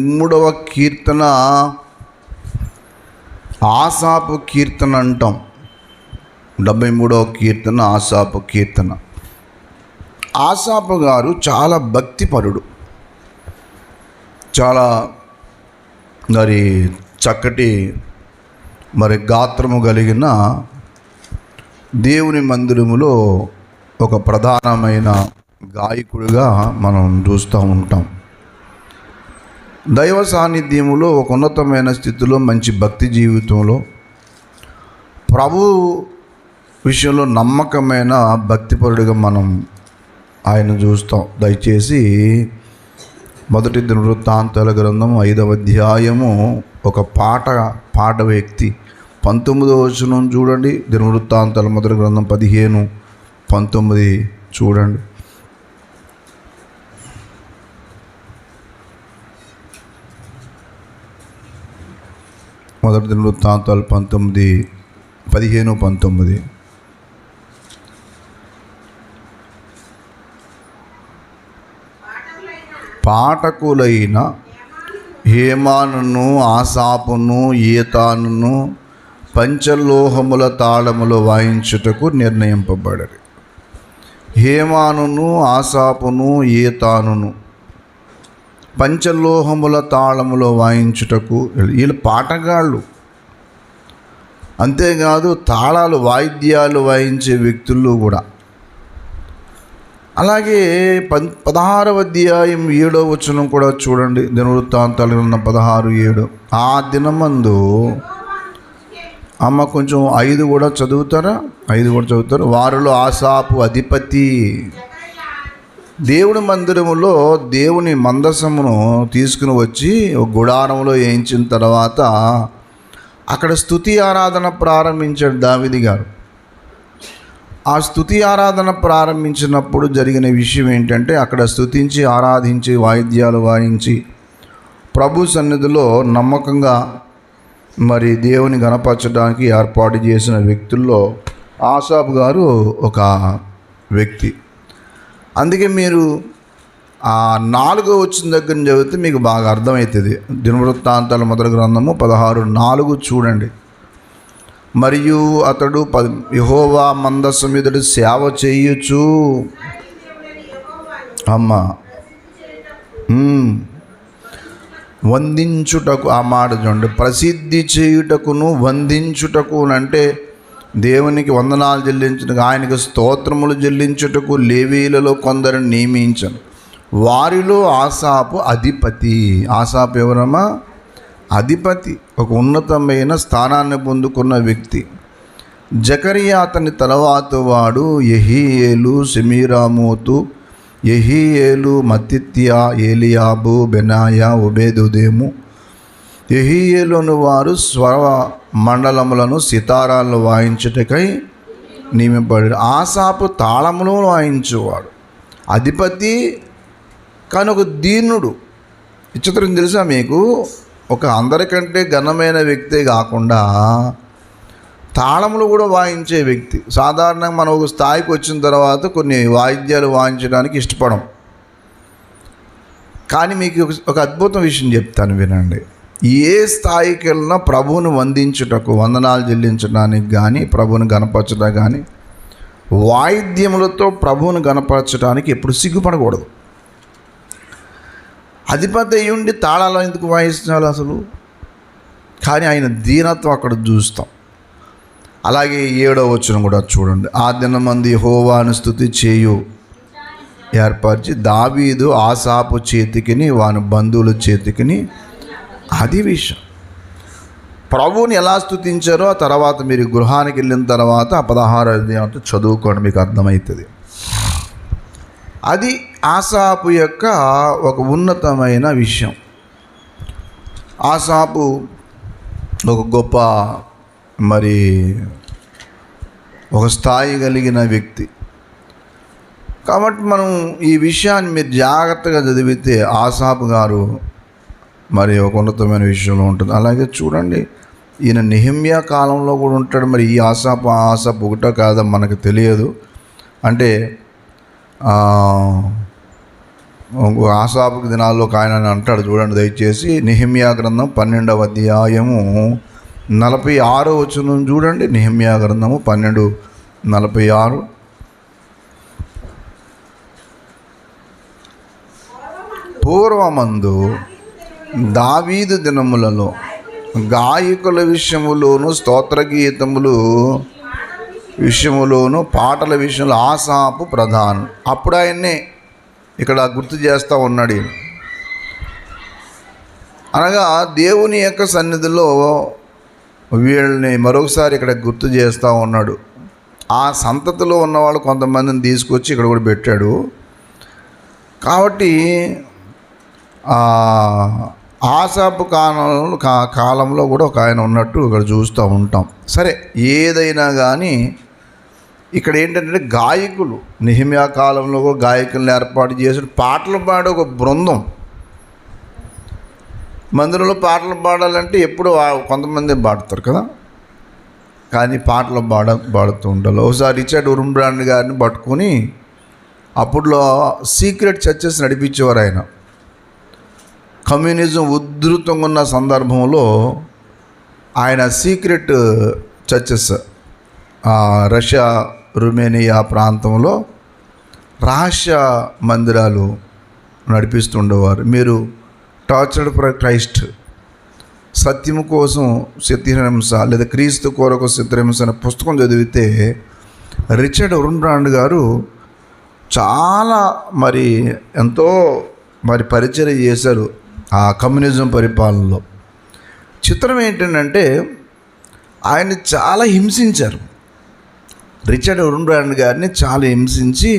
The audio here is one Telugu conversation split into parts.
మూడవ కీర్తన ఆసాపు కీర్తన అంటాం. 73వ కీర్తన ఆసాపు కీర్తన. ఆసాపు గారు చాలా భక్తిపరుడు, చాలా చక్కటి గాత్రము కలిగిన దేవుని మందిరములో ఒక ప్రధానమైన గాయకుడిగా మనం చూస్తూ ఉంటాం. దైవ సాన్నిధ్యములో ఒక ఉన్నతమైన స్థితిలో, మంచి భక్తి జీవితంలో, ప్రభు విషయంలో నమ్మకమైన భక్తిపరుడిగా మనం ఆయన చూస్తాం. దయచేసి మొదటి దినవృత్తాంతాల గ్రంథం 5వ అధ్యాయము ఒక పాట వ్యక్తి 19వ వచనం చూడండి. దినవృత్తాంతాల మొదటి గ్రంథం 15-19 చూడండి. మొదటి దినవృత్తాంతాలు 15-19. పాఠకులైన హేమానును ఆసాపును ఏతానును పంచలోహముల తాళములు వాయించుటకు నిర్ణయింపబడరు. హేమానును ఆసాపును ఏతానును పంచలోహముల తాళములు వాయించుటకు, వీళ్ళు పాటగాళ్ళు. అంతేకాదు తాళాలు వాయిద్యాలు వాయించే వ్యక్తులు కూడా. అలాగే 16వ అధ్యాయం 7వ వచనం కూడా చూడండి. దినవృత్తాంతాలు 16:7. ఆ దినమందు అమ్మ కొంచెం 5 కూడా చదువుతారా? 5 కూడా చదువుతారు. వారిలో ఆసాపు అధిపతి దేవుని మందిరములో దేవుని మందసమును తీసుకుని వచ్చి ఒక గుడారంలో వేయించిన తర్వాత అక్కడ స్తుతి ఆరాధన ప్రారంభించాడు దావీదు గారు. ఆ స్తుతి ఆరాధన ప్రారంభించినప్పుడు జరిగిన విషయం ఏంటంటే, అక్కడ స్తుతించి ఆరాధించి వాయిద్యాలు వాయించి ప్రభు సన్నిధిలో నమ్మకంగా దేవుని గణపరచడానికి ఏర్పాటు చేసిన వ్యక్తుల్లో ఆసాపు గారు ఒక వ్యక్తి. అందుకే మీరు ఆ 4వ వచనం దగ్గర చదివితే మీకు బాగా అర్థమవుతుంది. దినవృత్తాంతాల మొదటి గ్రంథము 16:4 చూడండి. మరియు అతడు యెహోవా మందసం ఎదుట సేవ చేయొచ్చు. వందించుటకు, ఆ మాట చూడండి, ప్రసిద్ధి చేయుటకును వందించుటకు అంటే దేవునికి వందనాలు చెల్లించుటకు, ఆయనకు స్తోత్రములు చెల్లించుటకు లేవీలలో కొందరిని నియమించను. వారిలో ఆసాపు అధిపతి. ఆసాపు ఎవరమ్మా? అధిపతి, ఒక ఉన్నతమైన స్థానాన్ని పొందుకున్న వ్యక్తి. జకరియా అతని తర్వాత వాడు. యెహీయేలు, సెమీరామోతు, యెహీయేలు, మత్తిత్యా, ఏలియాబు, బెనాయా, ఒబేదుదేము. యెహీయేలును వారు స్వర మండలములను సితారాలను వాయించుటకై నియమింపబడి. ఆసాపు తాళములు వాయించేవాడు, అధిపతి, కానీ ఒక దీనుడు. విచిత్రం తెలుసా మీకు? ఒక అందరికంటే ఘనమైన వ్యక్తే కాకుండా తాళములు కూడా వాయించే వ్యక్తి. సాధారణంగా మనం ఒక స్థాయికి వచ్చిన తర్వాత కొన్ని వాయిద్యాలు వాయించడానికి ఇష్టపడం. కానీ మీకు ఒక అద్భుతం విషయం చెప్తాను, వినండి. ఏ స్థాయికి వెళ్ళినా ప్రభువును వందించుటకు, వందనాలు చెల్లించడానికి కానీ, ప్రభువును గణపరచడానికి కానీ, వాయిద్యములతో ప్రభువును గణపరచడానికి ఎప్పుడు సిగ్గుపడకూడదు. అధిపతి అయ్యుండి తాళాలు ఎందుకు వాయిస్తున్నారు అసలు? కానీ ఆయన దీనత్వం అక్కడ చూస్తాం. అలాగే 7వ వచనం కూడా చూడండి. ఆ దినమందు యెహోవాను స్తుతి చేయు ఏర్పరిచి దావీదు ఆసాపు చేతికిని వాని బంధువుల చేతికిని. అది విషయం. ప్రభువుని ఎలా స్తుతించారో ఆ తర్వాత మీరు గృహానికి వెళ్ళిన తర్వాత 16వ అధ్యాయం చదువుకోండి, మీకు అర్థమవుతుంది. అది ఆసాపు యొక్క ఒక ఉన్నతమైన విషయం. ఆసాపు ఒక గొప్ప ఒక స్థాయి కలిగిన వ్యక్తి. కాబట్టి మనం ఈ విషయాన్ని మీరు జాగ్రత్తగా చదివితే ఆసాపు గారు ఒక ఉన్నతమైన విషయంలో ఉంటుంది. అలాగే చూడండి, ఈయన నెహెమ్యా కాలంలో కూడా ఉంటాడు. ఈ ఆసాపు ఒకటో కాదో మనకు తెలియదు. అంటే ఆసాపు దినాల్లో ఒక ఆయన అంటాడు, చూడండి దయచేసి, నెహెమ్యా గ్రంథం 12వ అధ్యాయము 46వ వచనం చూడండి. నెహెమ్యా గ్రంథము 12:46. పూర్వమందు దావీదు దినములలో గాయకుల విషయములోను స్తోత్రగీతములు విషయములోను పాటల విషయంలో ఆసాపు ప్రధానం. అప్పుడు ఆయన్నే ఇక్కడ గుర్తు చేస్తూ ఉన్నాడు ఈయన. అనగా దేవుని యొక్క సన్నిధిలో వీళ్ళని మరొకసారి ఇక్కడ గుర్తు చేస్తూ ఉన్నాడు. ఆ సంతతిలో ఉన్నవాళ్ళు కొంతమందిని తీసుకొచ్చి ఇక్కడ కూడా పెట్టాడు. కాబట్టి ఆసాపు కాలంలో కూడా ఒక ఆయన ఉన్నట్టు ఇక్కడ చూస్తూ ఉంటాం. సరే, ఏదైనా కానీ ఇక్కడ ఏంటంటే గాయకులు, నెహెమ్యా కాలంలో కూడా గాయకులను ఏర్పాటు చేసి పాటలు పాడే ఒక బృందం. మందిరంలో పాటలు పాడాలంటే ఎప్పుడు కొంతమంది పాడతారు కదా, కానీ పాటలు పాడుతూ ఉండాలి. ఒకసారి రిచర్డ్ ఉరుంబ్రాండ్ గారిని పట్టుకొని అప్పుడులో సీక్రెట్ చర్చెస్ నడిపించేవారు ఆయన. కమ్యూనిజం ఉధృతంగా ఉన్న సందర్భంలో ఆయన సీక్రెట్ చర్చెస్ రష్యా, రుమేనియా ప్రాంతంలో రహస్య మందిరాలు నడిపిస్తుండేవారు. మీరు టార్చర్డ్ ఫర్ క్రైస్ట్, సత్యము కోసం చిత్రహింస లేదా క్రీస్తు కొరకు చిత్రహింస అనే పుస్తకం చదివితే రిచర్డ్ ఉరుంబ్రాండ్ గారు చాలా ఎంతో పరిచయం చేశారు ఆ కమ్యూనిజం పరిపాలనలో. చిత్రం ఏంటంటే ఆయన చాలా హింసించారు. రిచర్డ్ ఉరుంబ్రాండ్ గారిని చాలా హింసించి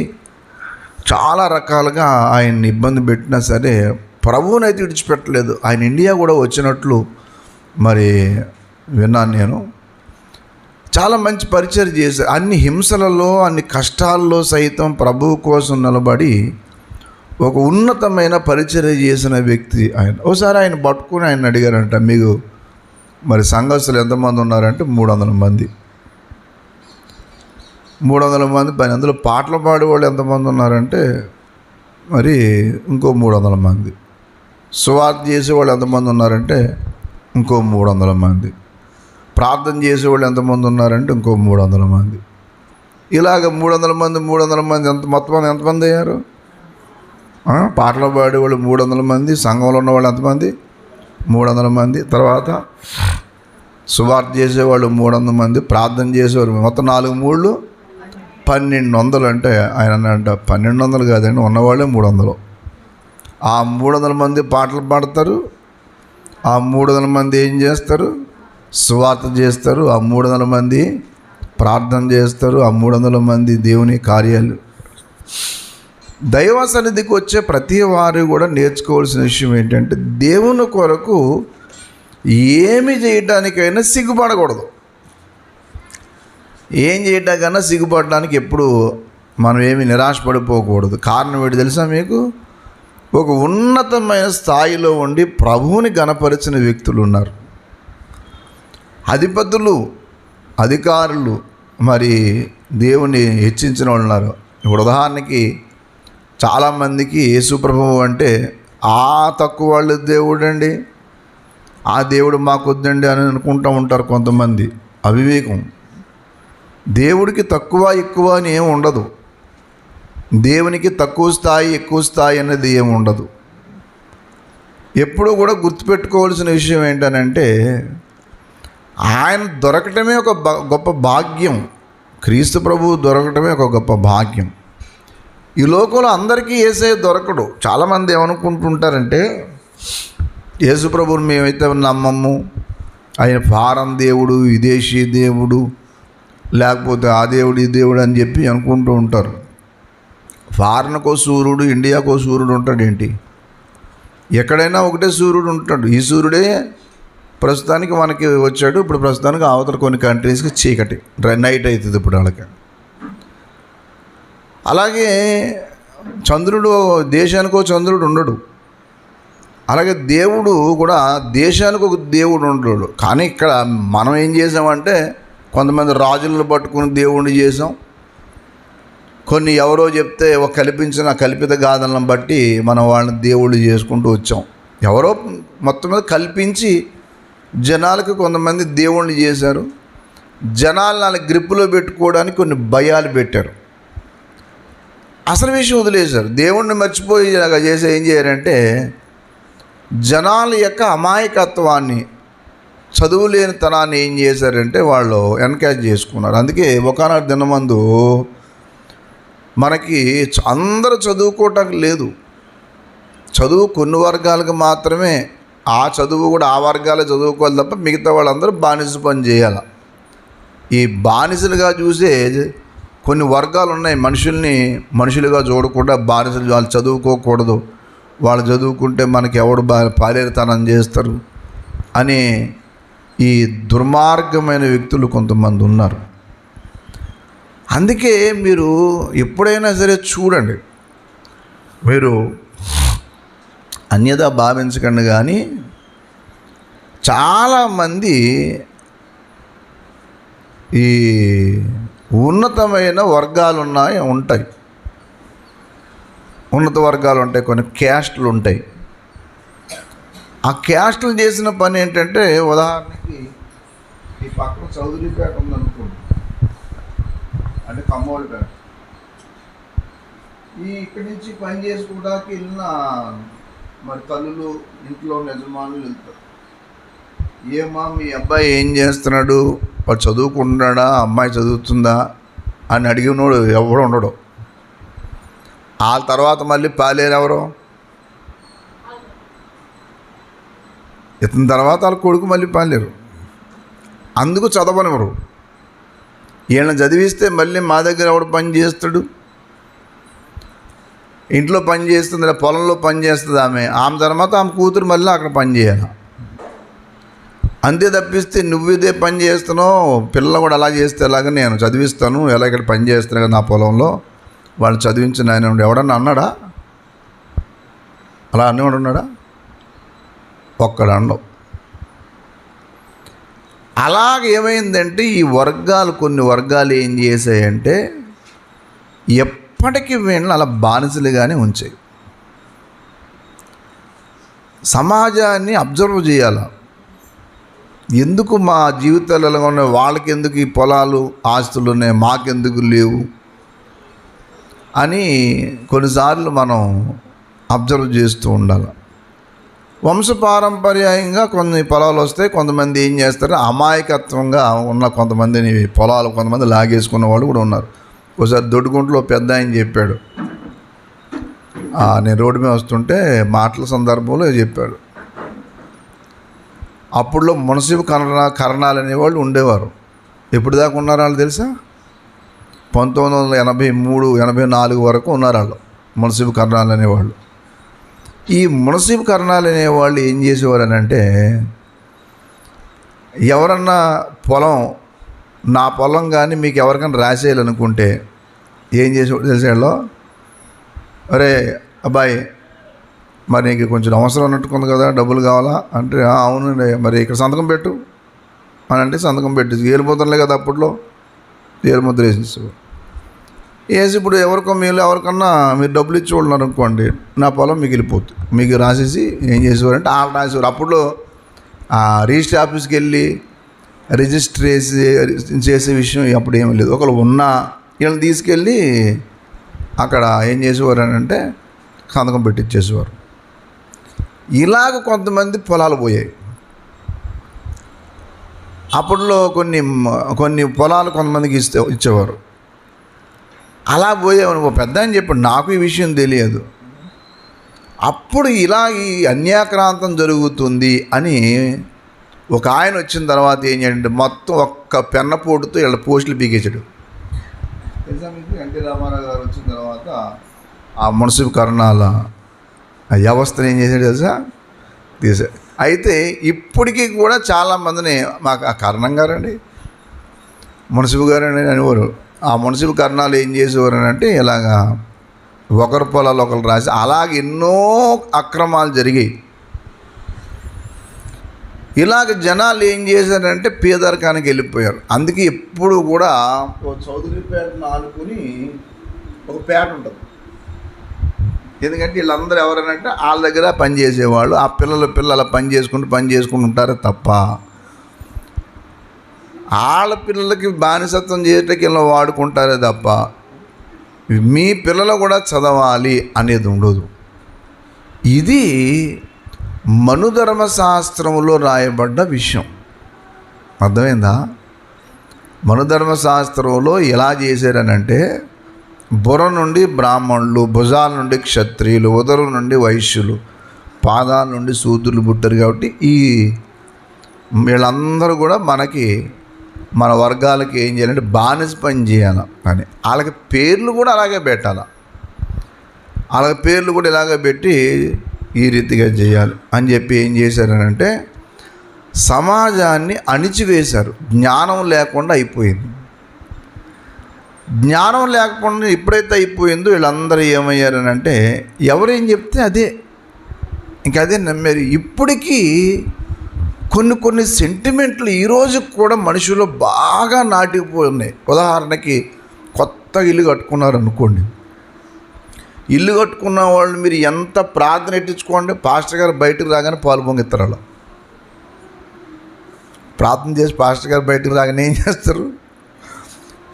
చాలా రకాలుగా ఆయన్ని ఇబ్బంది పెట్టినా సరే ప్రభువునైతే విడిచిపెట్టలేదు. ఆయన ఇండియా కూడా వచ్చినట్లు విన్నాను నేను. చాలా మంచి పరిచయం చేశారు. అన్ని హింసలలో, అన్ని కష్టాల్లో సైతం ప్రభువు కోసం నిలబడి ఒక ఉన్నతమైన పరిచర్య చేసిన వ్యక్తి ఆయన. ఒకసారి ఆయన పట్టుకుని ఆయన అడిగారంట, మీకు సంఘస్థులు ఎంతమంది ఉన్నారంటే 300 మంది. 300 మంది పైన. అందులో పాటలు పాడేవాళ్ళు ఎంతమంది ఉన్నారంటే ఇంకో 300 మంది. సువార్త చేసేవాళ్ళు ఎంతమంది ఉన్నారంటే ఇంకో 300 మంది. ప్రార్థన చేసేవాళ్ళు ఎంతమంది ఉన్నారంటే ఇంకో 300 మంది. ఇలాగ 300 మంది ఎంతమంది అయ్యారు? పాటలు పాడేవాళ్ళు 300 మంది, సంఘంలో ఉన్నవాళ్ళు ఎంతమంది? 300 మంది. తర్వాత సువార్త చేసేవాళ్ళు 300 మంది, ప్రార్థన చేసేవాళ్ళు మొత్తం 4 3 1200. అంటే ఆయన అంట 1200 కాదండి, ఉన్నవాళ్ళే 300. ఆ 300 మంది పాటలు పాడతారు, ఆ 300 మంది ఏం చేస్తారు? సువార్త చేస్తారు, ఆ 300 మంది ప్రార్థన చేస్తారు, ఆ 300 మంది దేవుని కార్యాలు. దైవ సన్నిధికి వచ్చే ప్రతి వారు కూడా నేర్చుకోవాల్సిన విషయం ఏంటంటే దేవుని కొరకు ఏమి చేయడానికైనా సిగ్గుపడకూడదు. ఏం చేయడానికైనా సిగ్గుపడడానికి ఎప్పుడు మనం ఏమి నిరాశపడిపోకూడదు. కారణం ఏంటి తెలుసా మీకు? ఒక ఉన్నతమైన స్థాయిలో ఉండి ప్రభువుని గణపరిచిన వ్యక్తులు ఉన్నారు. అధిపతులు, అధికారులు, దేవుని హెచ్చించిన వాళ్ళు ఉన్నారు. ఇప్పుడు ఉదాహరణకి చాలామందికి యేసుప్రభువు అంటే తక్కువ వాళ్ళు దేవుడు అండి, ఆ దేవుడు మాకు వద్దండి అని అనుకుంటూ ఉంటారు కొంతమంది. అవివేకం. దేవుడికి తక్కువ ఎక్కువ అని ఏమి ఉండదు. దేవునికి తక్కువ స్థాయి ఎక్కువ స్థాయి అనేది ఏమి ఉండదు. ఎప్పుడూ కూడా గుర్తుపెట్టుకోవాల్సిన విషయం ఏంటనంటే ఆయన దొరకటమే ఒక గొప్ప భాగ్యం. క్రీస్తు ప్రభువు దొరకటమే ఒక గొప్ప భాగ్యం. ఈ లోకంలో అందరికీ యేసయ్య దొరకడు. చాలామంది ఏమనుకుంటుంటారంటే యేసు ప్రభువుని మేమైతే నమ్మము, ఆయన ఫారం దేవుడు, విదేశీ దేవుడు, లేకపోతే ఆ దేవుడు ఈ దేవుడు అని చెప్పి అనుకుంటూ ఉంటారు. ఫారెన్కో సూర్యుడు, ఇండియాకో సూర్యుడు ఉంటాడు ఏంటి? ఎక్కడైనా ఒకటే సూర్యుడు ఉంటాడు. ఈ సూర్యుడే ప్రస్తుతానికి మనకి వచ్చాడు. ఇప్పుడు ప్రస్తుతానికి అవతల కొన్ని కంట్రీస్కి చీకటి, నైట్ అవుతుంది ఇప్పుడు వాళ్ళకి. అలాగే చంద్రుడు, దేశానికో చంద్రుడు ఉండడు. అలాగే దేవుడు కూడా దేశానికి ఒక దేవుడు ఉండడు. కానీ ఇక్కడ మనం ఏం చేసామంటే కొంతమంది రాజులను పట్టుకుని దేవుడిని చేసాం, కొన్ని ఎవరో చెప్తే ఒక కల్పించిన కల్పిత గాథలను బట్టి మనం వాళ్ళని దేవుళ్ళు చేసుకుంటూ వచ్చాం. ఎవరో మొత్తం మీద కల్పించి జనాలకు కొంతమంది దేవుళ్ళు చేశారు. జనాలు వాళ్ళ గ్రిప్పులో పెట్టుకోవడానికి కొన్ని భయాలు పెట్టారు. అసలు విషయం వదిలేశారు. దేవుణ్ణి మర్చిపోయి ఇలాగా చేసి ఏం చేయారంటే జనాల యొక్క అమాయకత్వాన్ని, చదువులేనితనాన్ని ఏం చేశారంటే వాళ్ళు ఎన్కరేజ్ చేసుకున్నారు. అందుకే ఒకనొక దినమందు మనకి అందరూ చదువుకోవటానికి లేదు. చదువు కొన్ని వర్గాలకు మాత్రమే, ఆ చదువు కూడా ఆ వర్గాలే చదువుకోవాలి తప్ప మిగతా వాళ్ళందరూ బానిస పని చేయాలి. ఈ బానిసలుగా చూసే కొన్ని వర్గాలు ఉన్నాయి. మనుషుల్ని మనుషులుగా చూడకుండా బానిసలు, వాళ్ళు చదువుకోకూడదు, వాళ్ళు చదువుకుంటే మనకి ఎవడు పాలేరుతనం చేస్తారు అని ఈ దుర్మార్గమైన వ్యక్తులు కొంతమంది ఉన్నారు. అందుకే మీరు ఎప్పుడైనా సరే చూడండి, మీరు అన్యదా భావించకండి. కానీ చాలామంది ఈ ఉన్నతమైన వర్గాలు ఉంటాయి, ఉన్నత వర్గాలు ఉంటాయి, కొన్ని క్యాస్టులు ఉంటాయి. ఆ క్యాస్టులు చేసిన పని ఏంటంటే, ఉదాహరణకి ఈ పక్కన చౌదరిపేట ఉందనుకోండి, అంటే కమ్మోడిపేట, ఇక్కడి నుంచి పని చేసుకోవడానికి వెళ్ళిన మరి తల్లులు, ఇంట్లో యజమానులు వెళ్తారు. ఏమా మీ అబ్బాయి ఏం చేస్తున్నాడు, వాడు చదువుకుంటున్నాడా, అమ్మాయి చదువుతుందా అని అడిగినోడు ఎవడు ఉండడు. ఆ తర్వాత మళ్ళీ పాలేరు ఎవరు, ఇతని తర్వాత వాళ్ళ కొడుకు మళ్ళీ పాలేరు. అందుకు చదవనివ్వరు. వీళ్ళని చదివిస్తే మళ్ళీ మా దగ్గర ఎవడు పని చేస్తాడు, ఇంట్లో పని చేస్తుంది, పొలంలో పని చేస్తుంది ఆమె తర్వాత ఆమె కూతురు మళ్ళీ అక్కడ పని చేయాలి. అంతే తప్పిస్తే నువ్వు ఇదే పని చేస్తున్నావు, పిల్లలు కూడా అలా చేస్తే ఎలాగ నేను చదివిస్తాను, ఎలా ఇక్కడ పని చేస్తున్నా కదా నా పొలంలో, వాళ్ళు చదివించిన ఆయన ఎవడన్నా అన్నాడా? అలా అన్నవాడు ఉన్నాడా? ఒక్కడు అన్నావు. అలాగేమైందంటే ఈ వర్గాలు, కొన్ని వర్గాలు ఏం చేశాయంటే ఎప్పటికీ వీళ్ళని అలా బానిసలుగానే ఉంచాయి. సమాజాన్ని అబ్జర్వ్ చేయాలి. ఎందుకు మా జీవితాలు ఎలా ఉన్నాయి, వాళ్ళకి ఎందుకు ఈ పొలాలు ఆస్తులు ఉన్నాయి, మాకెందుకు లేవు అని కొన్నిసార్లు మనం అబ్జర్వ్ చేస్తూ ఉండాలి. వంశపారంపర్యంగా కొన్ని పొలాలు వస్తాయి. కొంతమంది ఏం చేస్తారు, అమాయకత్వంగా ఉన్న కొంతమందిని పొలాలు కొంతమంది లాగేసుకున్న వాళ్ళు కూడా ఉన్నారు. ఒకసారి దొడ్డుగుంట్లో పెద్ద ఆయన చెప్పాడు, నేను రోడ్డు మీద వస్తుంటే మాటల సందర్భంలో చెప్పాడు, అప్పుడులో మున్సిపల్ కరణాలు అనేవాళ్ళు ఉండేవారు. ఎప్పుడు దాకా ఉన్నారు వాళ్ళు తెలుసా? 1983, 84 వరకు ఉన్నారు వాళ్ళు, మున్సిపల్ కరణాలు అనేవాళ్ళు. ఈ మున్సిపల్ కరణాలు అనేవాళ్ళు ఏం చేసేవారు అని అంటే, ఎవరన్నా పొలం, నా పొలం కానీ మీకు ఎవరికైనా రాసేయాలనుకుంటే ఏం చేసేవాడు తెలిసేవాళ్ళు, అరే అబ్బాయి మరి నీకు కొంచెం అవసరం అన్నట్టుకుంది కదా, డబ్బులు కావాలా అంటే, అవునండి, మరి ఇక్కడ సంతకం పెట్టు అని అంటే సంతకం పెట్టేసి ఏలుముద్రలే కదా అప్పట్లో, ఏలుముద్ర వేసి ఇప్పుడు ఎవరికన్నా మీరు డబ్బులు ఇచ్చి వాళ్ళన్నారు అనుకోండి, నా పొలం మీకు వెళ్ళిపోతుంది. మీకు రాసేసి ఏం చేసేవారంటే వాళ్ళు రాసేవారు. అప్పుడు రిజిస్ట్రీ ఆఫీస్కి వెళ్ళి రిజిస్టర్ చేసే విషయం అప్పుడు ఏమీ లేదు. ఒకళ్ళు ఉన్నా వీళ్ళని తీసుకెళ్ళి అక్కడ ఏం చేసేవారు అని అంటే సంతకం పెట్టించేసేవారు. ఇలాగ కొంతమంది పొలాలు పోయాయి. అప్పట్లో కొన్ని పొలాలు కొంతమందికి ఇచ్చేవారు. అలా పోయేవాడు. ఒక పెద్ద అని చెప్పాడు, నాకు ఈ విషయం తెలియదు. అప్పుడు ఇలా ఈ అన్యాక్రాంతం జరుగుతుంది అని ఒక ఆయన వచ్చిన తర్వాత ఏం చేయాలంటే మొత్తం ఒక్క పెన్నపోటుతో వీళ్ళ పోస్టులు పీకేసాడు. తెలుసా మీకు? ఎన్టీ రామారావు గారు వచ్చిన తర్వాత ఆ మున్సిపల్ కరణాల వ్యవస్థను ఏం చేశాడు తెలుసా? తీసాడు. అయితే ఇప్పటికీ కూడా చాలామందిని మాకు ఆ కరణం గారండి, మున్సిపల్ గారండి అనేవారు. ఆ మున్సిపల్ కరణాలు ఏం చేసేవారు అని అంటే ఇలాగా ఒకరి పొలాలు ఒకరు రాసి అలాగ ఎన్నో అక్రమాలు జరిగాయి. ఇలాగ జనాలు ఏం చేశారంటే పేదరికానికి వెళ్ళిపోయారు. అందుకే ఎప్పుడు కూడా చౌదరిపేటను ఆనుకుని ఒక పేట ఉంటుంది. ఎందుకంటే వీళ్ళందరూ ఎవరనంటే వాళ్ళ దగ్గర పని చేసేవాళ్ళు, ఆ పిల్లలు పని చేసుకుంటూ ఉంటారే తప్ప వాళ్ళ పిల్లలకి బానిసత్వం చేయటానికి ఇలా వాడుకుంటారే తప్ప మీ పిల్లలు కూడా చదవాలి అనేది ఉండదు. ఇది మనుధర్మశాస్త్రంలో రాయబడ్డ విషయం. అర్థమైందా? మనుధర్మశాస్త్రంలో ఎలా చేశారనంటే బుర్ర నుండి బ్రాహ్మణులు, భుజాల నుండి క్షత్రియులు, ఉదరం నుండి వైశ్యులు, పాదాల నుండి శూద్రులు పుట్టారు. కాబట్టి ఈ వీళ్ళందరూ కూడా మన వర్గాలకి ఏం చేయాలంటే బానిస పని చేయాలి అని వాళ్ళకి పేర్లు కూడా అలాగే పెట్టాలి. వాళ్ళకి పేర్లు కూడా ఇలాగే పెట్టి ఈ రీతిగా చేయాలి అని చెప్పి ఏం చేశారనంటే సమాజాన్ని అణిచివేశారు. జ్ఞానం లేకుండా అయిపోయింది. జ్ఞానం లేకుండా ఎప్పుడైతే అయిపోయిందో వీళ్ళందరూ ఏమయ్యారనంటే ఎవరేం చెప్తే అదే, ఇంకా అదే నమ్మారు. ఇప్పటికీ కొన్ని సెంటిమెంట్లు ఈరోజు కూడా మనుషులు బాగా నాటిపోయి ఉన్నాయి. ఉదాహరణకి కొత్తగా ఇల్లు కట్టుకున్నారు అనుకోండి, ఇల్లు కట్టుకున్న వాళ్ళు మీరు ఎంత ప్రార్థన ఎట్టించుకోండి, పాస్టర్ గారు బయటకు రాగానే పాలు పొంగిస్తారు. అలా ప్రార్థన చేసి పాస్టర్ గారు బయటకు రాగానే ఏం చేస్తారు?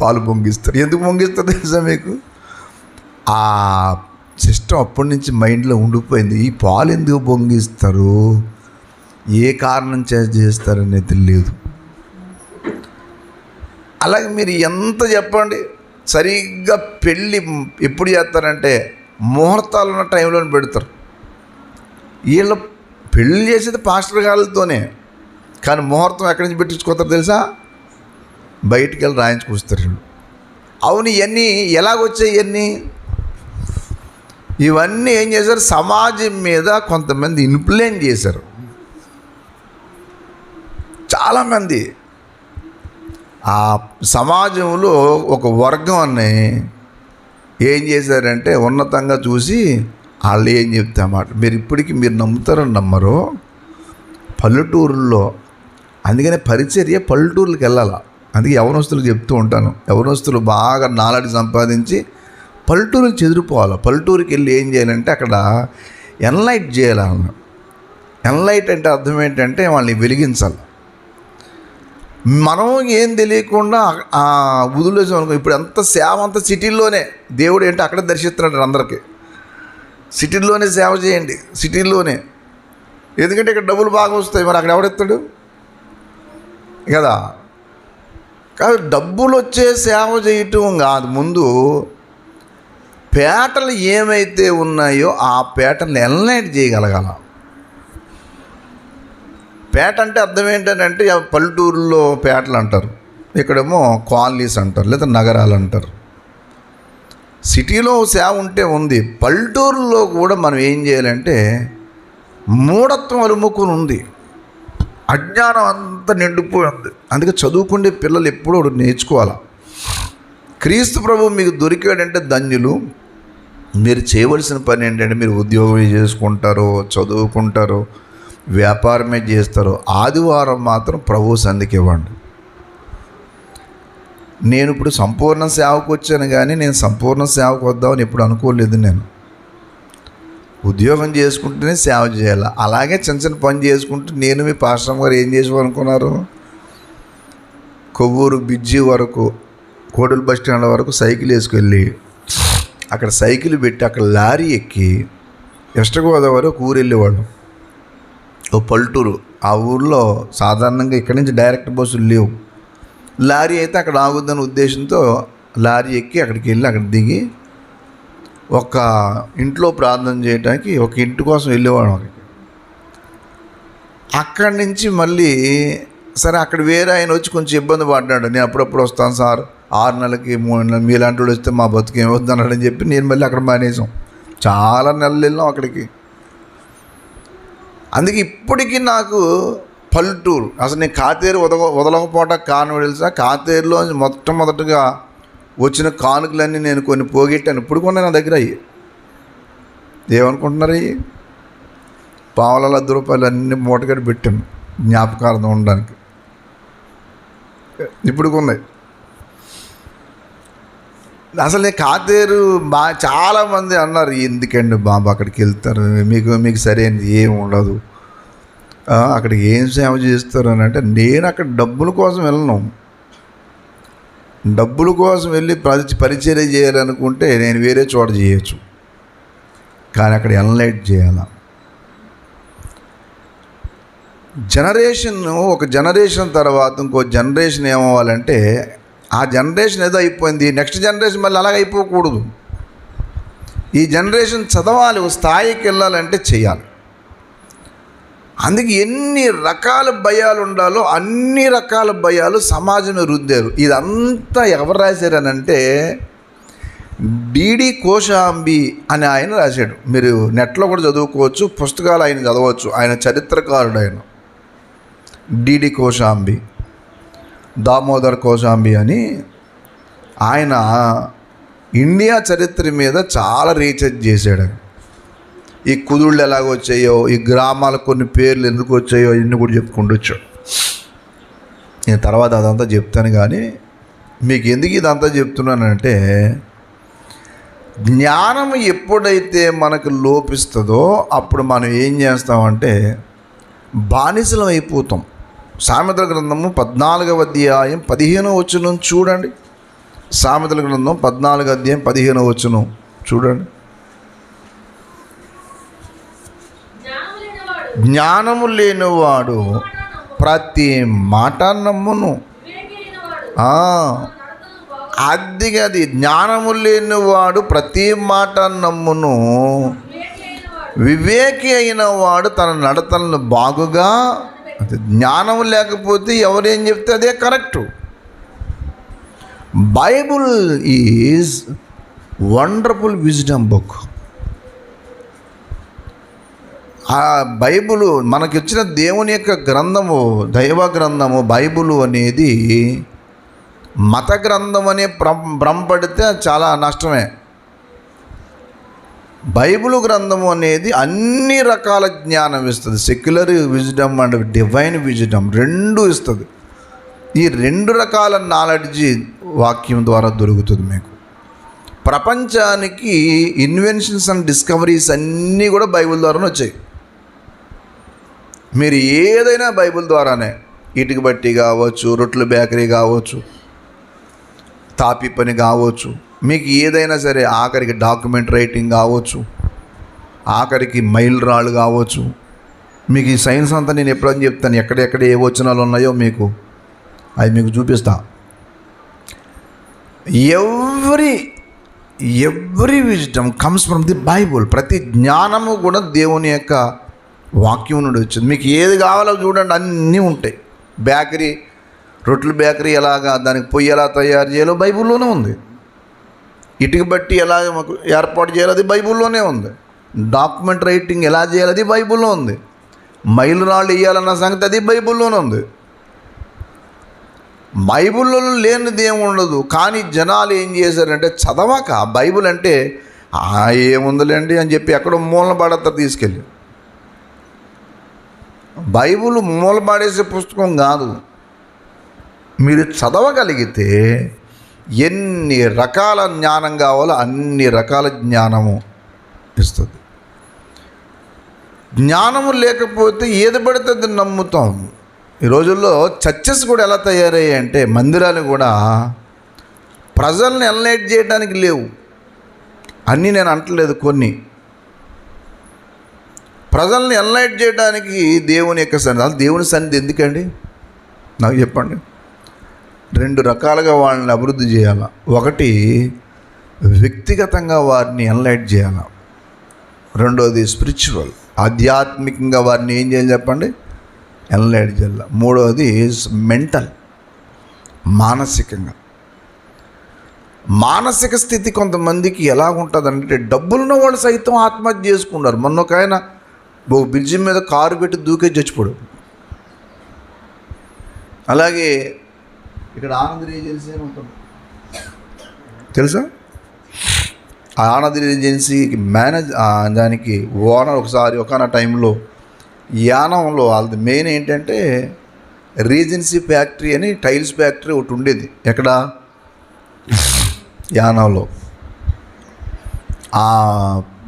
పాలు పొంగిస్తారు. ఎందుకు పొంగిస్తారు తెలుసా మీకు? ఆ సిస్టమ్ అప్పటి నుంచి మైండ్లో ఉండిపోయింది. ఈ పాలు ఎందుకు పొంగిస్తారు, ఏ కారణం చేస్తారనేది తెలియదు. అలాగే మీరు ఎంత చెప్పండి, సరిగ్గా పెళ్ళి ఎప్పుడు చేస్తారంటే ముహూర్తాలు ఉన్న టైంలోనే పెడతారు. వీళ్ళు పెళ్ళి చేసేది పాస్టర్ గారితోనే, కానీ ముహూర్తం ఎక్కడి నుంచి పెట్టించుకోతారు తెలుసా? బయటికి వెళ్ళి రాయించుకొస్తారు. అవును, ఇవన్నీ ఎలాగొచ్చాయి? ఇవన్నీ ఏం చేశారు? సమాజం మీద కొంతమంది ఇన్ఫ్లుయెన్స్ చేశారు. చాలామంది ఆ సమాజంలో ఒక వర్గాన్ని ఏం చేశారంటే ఉన్నతంగా చూసి వాళ్ళు ఏం చెప్తే అన్నమాట. మీరు నమ్ముతారో నమ్మరో, పల్లెటూరుల్లో, అందుకనే పరిచర్య పల్లెటూరులకు వెళ్ళాలి. అందుకే యవనస్తులకు చెప్తూ ఉంటాను, యవనస్తులు బాగా నాలెడ్జ్ సంపాదించి పల్లెటూరుకి చెదిరిపోవాలి. పల్లెటూరుకి వెళ్ళి ఏం చేయాలంటే అక్కడ ఎన్లైట్ చేయాలి. ఎన్లైట్ అంటే అర్థం ఏంటంటే వాళ్ళని వెలిగించాలి. మనం ఏం తెలియకుండా వదిలేసాం అనుకో. ఇప్పుడు అంత సేవ అంతా సిటీల్లోనే. దేవుడు ఏంటో అక్కడే దర్శిస్తున్నాడు అందరికీ. సిటీల్లోనే సేవ చేయండి, సిటీల్లోనే. ఎందుకంటే ఇక్కడ డబ్బులు బాగా వస్తాయి, మరి అక్కడ ఎవడెత్తాడు కదా. కానీ డబ్బులు వచ్చే సేవ చేయటం కాదు, ముందు పేటలు ఏమైతే ఉన్నాయో ఆ పేటలను ఎన్లైట్ చేయగలగాల. పేట అంటే అర్థం ఏంటంటే పల్లెటూరులో పేటలు అంటారు, ఇక్కడేమో కాలనీస్ అంటారు, లేదా నగరాలు అంటారు. సిటీలో సేవ ఉంటే ఉంది, పల్లెటూరులో కూడా మనం ఏం చేయాలంటే మూఢత్వం అలుముకుని ఉంది, అజ్ఞానం అంతా నిండిపోయి ఉంది. అందుకే చదువుకునే పిల్లలు ఎప్పుడూ నేర్చుకోవాలి. క్రీస్తు ప్రభువు మీకు దొరికాడంటే ధన్యులు. మీరు చేయవలసిన పని ఏంటంటే మీరు ఉద్యోగం చేసుకుంటారో, చదువుకుంటారో, వ్యాపారమే చేస్తారో, ఆదివారం మాత్రం ప్రభు సన్నిధికి ఇవ్వండి. నేను ఇప్పుడు సంపూర్ణ సేవకు వచ్చాను, కానీ నేను సంపూర్ణ సేవకు వద్దామని ఎప్పుడు అనుకోలేదు. నేను ఉద్యోగం చేసుకుంటూనే సేవ చేయాలి. అలాగే చిన్న చిన్న పని చేసుకుంటూ నేను మీ పాస్టర్ గారు ఏం చేసేవారనుకున్నారు, కొవ్వూరు బిజ్జి వరకు, కోడూరు బస్ స్టాండ్ వరకు సైకిల్ వేసుకెళ్ళి అక్కడ సైకిల్ పెట్టి అక్కడ లారీ ఎక్కి వెస్ట్ గోదావరి ఒక ఊరు వెళ్ళేవాళ్ళం. ఓ పల్లెటూరు, ఆ ఊరిలో సాధారణంగా ఇక్కడి నుంచి డైరెక్ట్ బస్సులు లేవు. లారీ అయితే అక్కడ ఆగుద్దనే ఉద్దేశంతో లారీ ఎక్కి అక్కడికి వెళ్ళి అక్కడ దిగి ఒక ఇంట్లో ప్రార్థన చేయడానికి ఒక ఇంటి కోసం వెళ్ళేవాళ్ళం. అక్కడి నుంచి మళ్ళీ సరే అక్కడ వేరే ఆయన వచ్చి కొంచెం ఇబ్బంది పడ్డాడు. నేను అప్పుడప్పుడు వస్తాను సార్, 6 నెలలకి 3 నెలలు, మీలాంటి వాడు వస్తే మా బతుకు ఏమవుతుంది అన్నాడని చెప్పి నేను మళ్ళీ అక్కడ మానేసాం. చాలా నెలలు వెళ్ళాం అక్కడికి. అందుకే ఇప్పటికీ నాకు పల్లెటూరు అసలు నేను కాతేరు వదలకపోవటం కారణం తెలుసా? కాతేరులో మొట్టమొదటిగా వచ్చిన కానుకలన్నీ నేను కొన్ని పోగొట్టాను. ఇప్పుడు కూడా నా దగ్గర అయ్యి ఏమనుకుంటున్నారు, అయ్యి పావుల రూపాయలు అన్నీ మూటగడ్డి పెట్టాను జ్ఞాపకార్థం ఉండడానికి. ఇప్పుడు ఉన్నాయి. అసలు కాతేరు చాలామంది అన్నారు, ఎందుకండి బాబు అక్కడికి వెళ్తారు, మీకు సరైనది ఏం ఉండదు, అక్కడికి ఏం సేవ చేస్తారు అని అంటే, నేను అక్కడ డబ్బుల కోసం వెళ్ళను. డబ్బుల కోసం వెళ్ళి పరిచర్య చేయాలనుకుంటే నేను వేరే చోట చేయొచ్చు, కానీ అక్కడ ఎన్లైట్ చేయాల. ఒక జనరేషన్ తర్వాత ఇంకో జనరేషన్ ఏమవ్వాలంటే, ఆ జనరేషన్ ఏదో అయిపోయింది, నెక్స్ట్ జనరేషన్ మళ్ళీ అలాగ అయిపోకూడదు. ఈ జనరేషన్ చదవాలి, ఒక స్థాయికి వెళ్ళాలంటే చేయాలి. అందుకే ఎన్ని రకాల భయాలు ఉండాలో అన్ని రకాల భయాలు సమాజం రుద్దారు. ఇదంతా ఎవరు రాశారనంటే డిడి కోశాంబి అని ఆయన రాశాడు. మీరు నెట్లో కూడా చదువుకోవచ్చు, పుస్తకాలు ఆయన చదవచ్చు. ఆయన చరిత్రకారుడు. ఆయన డిడి కోశాంబి, దామోదర్ కోశాంబి అని. ఆయన ఇండియా చరిత్ర మీద చాలా రీసెర్చ్ చేశాడు. ఈ కుదుళ్ళు ఎలాగ వచ్చాయో, ఈ గ్రామాలకు కొన్ని పేర్లు ఎందుకు వచ్చాయో ఇన్ని కూడా చెప్పుకుంటూ నేను తర్వాత అదంతా చెప్తాను. కానీ మీకు ఎందుకు ఇదంతా చెప్తున్నానంటే, జ్ఞానం ఎప్పుడైతే మనకు లోపిస్తుందో అప్పుడు మనం ఏం చేస్తామంటే బానిసలం అయిపోతాం. సామెతల గ్రంథము 14వ అధ్యాయం 15వ వచనం చూడండి. సామెతల గ్రంథం 14వ అధ్యాయం 15వ వచనం చూడండి. జ్ఞానము లేనివాడు ప్రతి మాట నమ్మును. అది జ్ఞానము లేనివాడు ప్రతి మాట నమ్మును, వివేకి అయిన వాడు తన నడతలను బాగుగా. జ్ఞానం లేకపోతే ఎవరేం చెప్తే అదే correct. Bible is wonderful wisdom book. ఆ బైబుల్ మనకి వచ్చిన దేవుని యొక్క గ్రంథము, దైవ గ్రంథము బైబుల్ అనేది మత గ్రంథం అనే భ్రమపడితే చాలా నష్టమే. బైబిల్ గ్రంథము అనేది అన్ని రకాల జ్ఞానం ఇస్తుంది. Secular wisdom and divine wisdom రెండు ఇస్తుంది. ఈ రెండు రకాల నాలెడ్జి వాక్యం ద్వారా దొరుకుతుంది మీకు. ప్రపంచానికి ఇన్వెన్షన్స్ అండ్ డిస్కవరీస్ అన్నీ కూడా బైబిల్ ద్వారానే వచ్చాయి. మీరు ఏదైనా బైబిల్ ద్వారానే, ఇటుక బట్టి కావచ్చు, రొట్టెల బేకరీ కావచ్చు, తాపి పని కావచ్చు, మీకు ఏదైనా సరే, ఆఖరికి డాక్యుమెంట్ రైటింగ్ కావచ్చు, ఆఖరికి మైల్ రాళ్ళు కావచ్చు. మీకు ఈ సైన్స్ అంతా నేను ఎప్పుడని చెప్తాను, ఎక్కడెక్కడ ఏ వచనాలు ఉన్నాయో మీకు అవి మీకు చూపిస్తా. Every wisdom comes from the Bible. ప్రతి జ్ఞానము కూడా దేవుని యొక్క వాక్యం నుండి వచ్చింది. మీకు ఏది కావాలో చూడండి, అన్నీ ఉంటాయి. బేకరీ, రొట్టెల బేకరీ ఎలాగా, దానికి పొయ్యి ఎలా తయారు చేయాలో బైబిల్లోనే ఉంది. ఇటుక బట్టి ఎలా ఏర్పాటు చేయాలి అది బైబిల్లోనే ఉంది. డాక్యుమెంట్ రైటింగ్ ఎలా చేయాలి అది బైబిల్లో ఉంది. మైలు రాళ్ళు వేయాలన్న సంగతి అది బైబిల్లోనే ఉంది. బైబిల్లో లేనిది ఏమి ఉండదు. కానీ జనాలు ఏం చేశారంటే, చదవక బైబిల్ అంటే ఏముందిలేండి అని చెప్పి ఎక్కడో మూలన పడతారు తీసుకెళ్ళి. బైబిల్ మూల పాడేసే పుస్తకం కాదు. మీరు చదవగలిగితే ఎన్ని రకాల జ్ఞానం కావాలో అన్ని రకాల జ్ఞానము ఇస్తుంది. జ్ఞానము లేకపోతే ఏది పడితే అది నమ్ముతాం. ఈ రోజుల్లో చర్చెస్ కూడా ఎలా తయారయ్యాయి అంటే, మందిరాలు కూడా ప్రజల్ని ఎన్లైట్ చేయడానికి లేవు. అన్నీ నేను అంటలేదు, కొన్ని ప్రజల్ని ఎన్లైట్ చేయడానికి దేవుని యొక్క సన్నిధి. దేవుని సన్నిధి ఎందుకండి నాకు చెప్పండి. రెండు రకాలుగా వాళ్ళని అభివృద్ధి చేయాలి. ఒకటి వ్యక్తిగతంగా వారిని ఎన్లైట్ చేయాలి. రెండోది స్పిరిచువల్, ఆధ్యాత్మికంగా వారిని ఏం చేయాలి చెప్పండి, ఎన్లైట్ చేయాలి. మూడోది మెంటల్, మానసికంగా. మానసిక స్థితి కొంతమందికి ఎలా ఉంటుందంటే, డబ్బులున్న వాళ్ళు సైతం ఆత్మహత్య చేసుకున్నారు. మొన్న ఒక ఆయన బ్రిడ్జి మీద కారు పెట్టి దూకే చచ్చిపోడు. అలాగే ఇక్కడ ఆనంద్ ఏజెన్సీ అని ఉంటుంది తెలుసా? ఆ ఆనంద్ ఏజెన్సీకి దానికి ఓనర్ ఒకసారి ఒకన టైంలో యానంలో వాళ్ళది మెయిన్ ఏంటంటే రీజెన్సీ ఫ్యాక్టరీ అని టైల్స్ ఫ్యాక్టరీ ఒకటి ఉండేది. ఎక్కడ యానాంలో. ఆ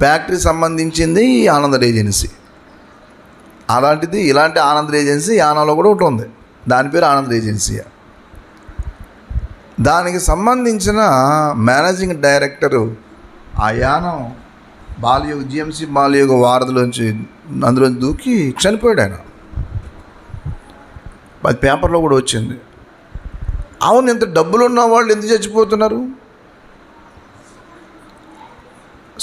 ఫ్యాక్టరీ సంబంధించింది ఈ ఆనంద్ ఏజెన్సీ. అలాంటిది ఇలాంటి ఆనంద్ ఏజెన్సీ యానాంలో కూడా ఒకటి ఉంది. దాని పేరు ఆనంద్ ఏజెన్సీ. దానికి సంబంధించిన మేనేజింగ్ డైరెక్టరు ఆ యానం బాలయోగ జిఎంసీ బాలయోగ వారధిలోంచి అందులో దూకి చనిపోయాడు ఆయన. అది పేపర్లో కూడా వచ్చింది. అవును, ఇంత డబ్బులు ఉన్న వాళ్ళు ఎందుకు చచ్చిపోతున్నారు?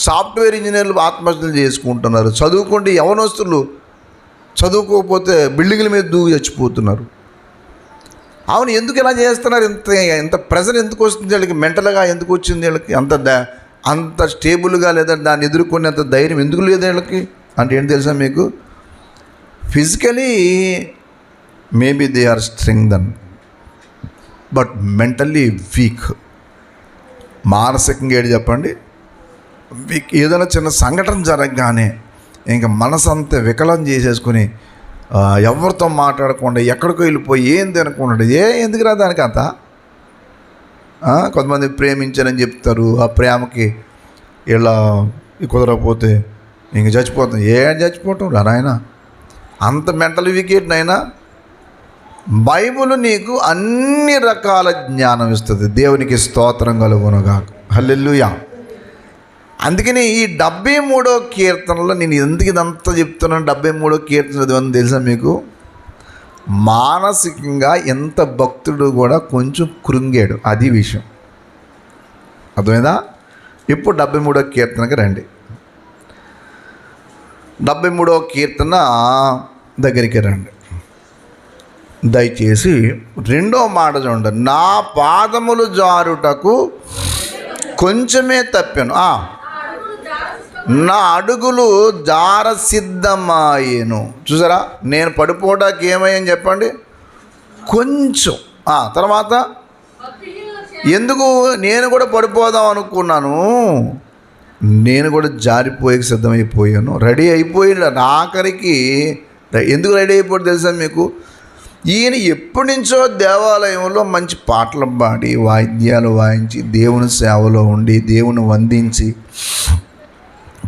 సాఫ్ట్వేర్ ఇంజనీర్లు ఆత్మహత్యలు చేసుకుంటున్నారు. చదువుకుంటే యవనస్తులు చదువుకోకపోతే బిల్డింగ్ల మీద దూకి చచ్చిపోతున్నారు. అవును, ఎందుకు ఇలా చేస్తున్నారు? ఇంత ప్రెజర్ ఎందుకు వస్తుంది వీళ్ళకి? మెంటల్గా ఎందుకు వచ్చింది వీళ్ళకి? అంత స్టేబుల్గా లేదా దాన్ని ఎదుర్కొనేంత ధైర్యం ఎందుకు లేదు వీళ్ళకి? అంటే ఏంటి తెలుసా మీకు? Physically maybe they are strengthen but mentally weak. మానసికంగా ఏంటి చెప్పండి? వీక్. ఏదైనా చిన్న సంఘటన జరగగానే ఇంకా మనసు అంతా వికలం చేసేసుకుని ఎవరితో మాట్లాడకుండా ఎక్కడికో వెళ్ళిపోయి ఏం తినకుండా ఎందుకు రా దానికి అంత. కొంతమంది ప్రేమించారని చెప్తారు. ఆ ప్రేమకి ఇలా కుదరకపోతే ఇంక చచ్చిపోతాం. ఏం చచ్చిపోవటం రా నాయన? అంత మెంటల్ వీకెట్ నాయనా. బైబిల్ నీకు అన్ని రకాల జ్ఞానం ఇస్తుంది. దేవునికి స్తోత్రం కలుగునుగాక. హల్లెలూయా. అందుకని ఈ 73వ కీర్తనలో నేను ఎందుకు ఇదంతా చెప్తున్నాను? 73వ కీర్తన చదివని తెలుసా మీకు? మానసికంగా ఎంత భక్తుడు కూడా కొంచెం కృంగాడు, అది విషయం. అర్థమైందా? ఇప్పుడు 73వ కీర్తనకి రండి. 73వ కీర్తన దగ్గరికి రండి దయచేసి. 2వ మాట చూడండి. నా పాదములు జారుటకు కొంచెమే తప్పాను, నా అడుగులు జార సిద్ధమాయేను. చూసారా, నేను పడిపోవడానికి ఏమయ్యని చెప్పండి? కొంచెం. తర్వాత ఎందుకు నేను కూడా పడిపోదాం అనుకున్నాను, నేను కూడా జారిపోయేకి సిద్ధమైపోయాను, రెడీ అయిపోయిన ఆఖరికి. ఎందుకు రెడీ అయిపోయాడు తెలుసా మీకు? ఈయన ఎప్పటి నుంచో దేవాలయంలో మంచి పాటలు పాడి వాయిద్యాలు వాయించి దేవుని సేవలో ఉండి దేవుని వందించి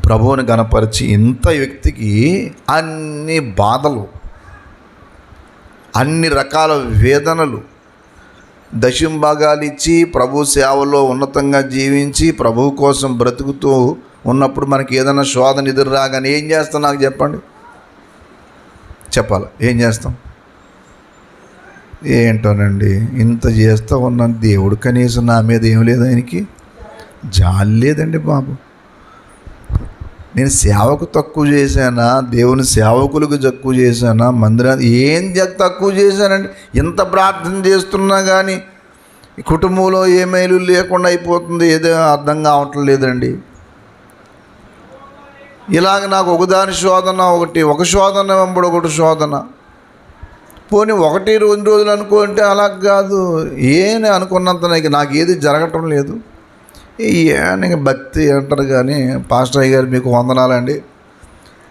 ప్రభువుని గణపరిచి ఇంత వ్యక్తికి అన్ని బాధలు, అన్ని రకాల వేదనలు, దశంభాగాలు ఇచ్చి ప్రభు సేవలో ఉన్నతంగా జీవించి ప్రభువు కోసం బ్రతుకుతూ ఉన్నప్పుడు మనకి ఏదైనా శోధన ఎదురు రాగానే ఏం చేస్తాం? నాకు చెప్పండి, చెప్పాలి. ఏం చేస్తాం? ఏంటోనండి, ఇంత చేస్తూ ఉన్నాను, దేవుడు కనీసం నా మీద ఏం లేదు, ఆయనకి జాలి లేదండి బాబు. నేను సేవకు తక్కువ చేశానా? దేవుని సేవకులకు తక్కువ చేశానా? మందిరాన్ని ఏం తక్కువ చేశానండి? ఇంత ప్రార్థన చేస్తున్నా కానీ కుటుంబంలో ఏ మేలు లేకుండా అయిపోతుంది, ఏదో అర్థం కావటం లేదండి. ఇలాగ నాకు ఒకదాని శోధన ఒక శోధన వెంబడి ఒకటి శోధన. పోనీ 1-2 రోజులు అనుకుంటే అలా కాదు, ఏని అనుకున్నంత నాకు ఏది జరగటం లేదు. ఇంకా భక్తి అంటారు కానీ, పాస్టర్ అయ్య గారు మీకు వందనాలండి,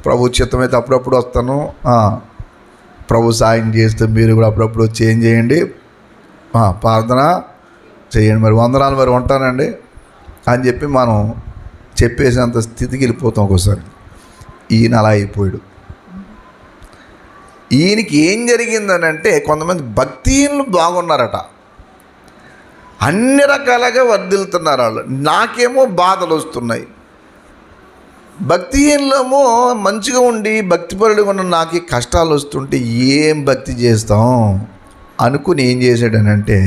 ప్రభు చిత్తమైతే అప్పుడప్పుడు వస్తాను, ప్రభు సాయం చేస్తే మీరు కూడా అప్పుడప్పుడు చేంజ్ చేయండి, ప్రార్థన చేయండి, మరి వందనాలు, మరి ఉంటానండి అని చెప్పి మనం చెప్పేసేంత స్థితికి వెళ్ళిపోతాం ఒక్కోసారి. ఈయన అలా అయిపోయాడు. ఈయనకి ఏం జరిగిందని అంటే, కొంతమంది భక్తిహీనులు బాగున్నారట, అన్ని రకాలుగా వర్ధిల్తున్నారు వాళ్ళు. నాకేమో బాధలు వస్తున్నాయి. భక్తిహీనులేమో మంచిగా ఉండి భక్తిపరుడుగా ఉన్న నాకు కష్టాలు వస్తుంటే ఏం భక్తి చేస్తాం అనుకుని ఏం చేశాడనంటే,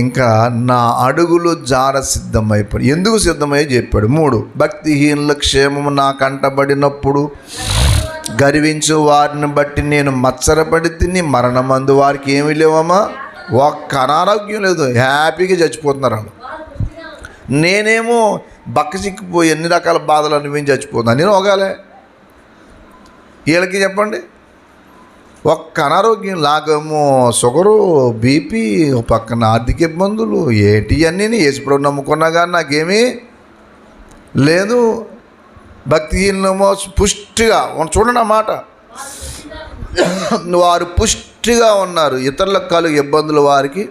ఇంకా నా అడుగులు జార సిద్ధమైపోయి. ఎందుకు సిద్ధమయ్యో చెప్పాడు. 3 భక్తిహీనుల క్షేమము నా కంటబడినప్పుడు గర్వించు వారిని బట్టి నేను మత్సరపడి తిని, మరణమందు వారికి ఏమీ లేవమ్మా, ఒక్క అనారోగ్యం లేదు, హ్యాపీగా చచ్చిపోతున్నారు వాళ్ళు. నేనేమో బక్కచిక్కిపోయి ఎన్ని రకాల బాధలు అనుభవించి చచ్చిపోతున్నాను. నేను ఒకలే వీళ్ళకి చెప్పండి, ఒక్క అనారోగ్యం, లాగము, షుగరు, బీపీ, పక్కన ఆర్థిక ఇబ్బందులు, ఏంటి అన్నీ యేసుప్రభు నమ్ముకున్నా కానీ నాకేమీ లేదు. భక్తిహీనమో పుష్టిగా చూడండి ఆ మాట, వారు పుష్టిగా ఉన్నారు, ఇతరులకు కలుగు ఇబ్బందులు వారికి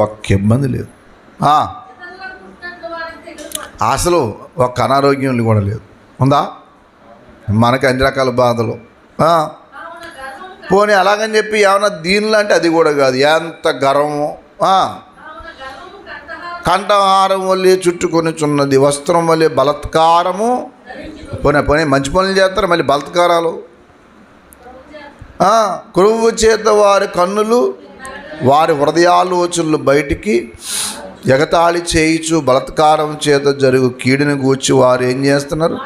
ఒక్క ఇబ్బంది లేదు. అసలు ఒక అనారోగ్యం కూడా లేదు. ఉందా? మనకి అన్ని రకాల బాధలు. పోనీ అలాగని చెప్పి ఏమన్నా దీనిలో అంటే అది కూడా కాదు. ఎంత గర్వము! కంఠహారం వల్లే చుట్టుకొనిచున్నది, వస్త్రం వల్లే బలత్కారము. పోనీ మంచి పనులు చేస్తారు, మళ్ళీ బలత్కారాలు. క్రొవ్వు చేత వారి కన్నులు, వారి హృదయాలోచనలు బయటికి ఎగతాళి చేయిచు, బలత్కారం చేత జరుగు కీడుని గూర్చి వారు ఏం చేస్తున్నారు?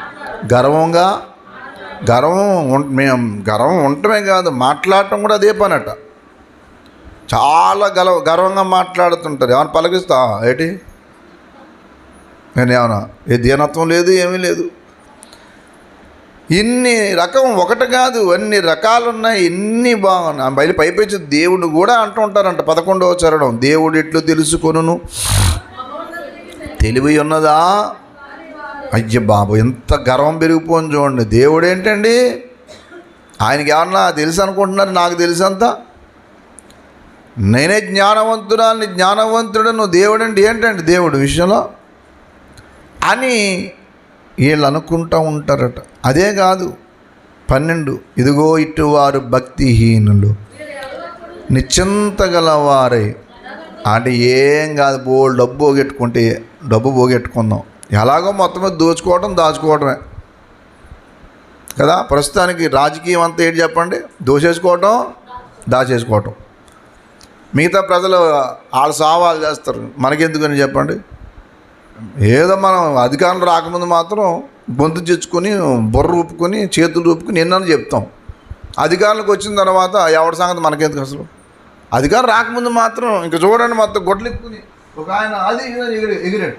మేము గర్వం ఉండటమే కాదు, మాట్లాడటం కూడా అదే పనట. చాలా గర్వంగా మాట్లాడుతుంటారు. ఏమైనా పలకిస్తా ఏంటి? నేను ఏమన్నా ఏ దీనత్వం లేదు, ఏమీ లేదు. ఇన్ని రకం ఒకటి కాదు, అన్ని రకాలు ఉన్నాయి, ఇన్ని బాగున్నాయి. బయలు పైపెచ్చి దేవుడు కూడా అంటూ ఉంటారంట 11వ చరణం, దేవుడు ఎట్లు తెలుసుకొనును, తెలివి ఉన్నదా? అయ్య బాబు, ఎంత గర్వం పెరిగిపోయింది చూడండి. దేవుడు ఏంటండి, ఆయనకి ఏమన్నా తెలుసు అనుకుంటున్నారు? నాకు తెలుసంత, నేనే జ్ఞానవంతురాన్ని, జ్ఞానవంతుడను. దేవుడు అంటే ఏంటండి దేవుడు విషయంలో అని వీళ్ళు అనుకుంటూ ఉంటారట. అదే కాదు 12, ఇదిగో ఇటువారు భక్తిహీనులు, నిశ్చింత గలవారై. అంటే ఏం కాదు, డబ్బు పోగొట్టుకుందాం, ఎలాగో మొత్తం దాచుకోవడమే కదా. ప్రస్తుతానికి రాజకీయం అంతా ఏంటి చెప్పండి? దాచేసుకోవటం. మిగతా ప్రజలు వాళ్ళ సవాలు చేస్తారు, మనకెందుకని చెప్పండి. ఏదో మనం అధికారం రాకముందు మాత్రం గొంతు తెచ్చుకొని, బుర్ర ఊపుకొని, చేతులు ఊపుకొని ఎన్నని చెప్తాం. అధికారులకు వచ్చిన తర్వాత ఎవరి సంగతి మనకెందుకు అసలు. అధికారం రాకముందు మాత్రం ఇంకా చూడండి, మొత్తం గొడ్లు ఎక్కుని ఒక ఆయన అది ఎగిరాడు.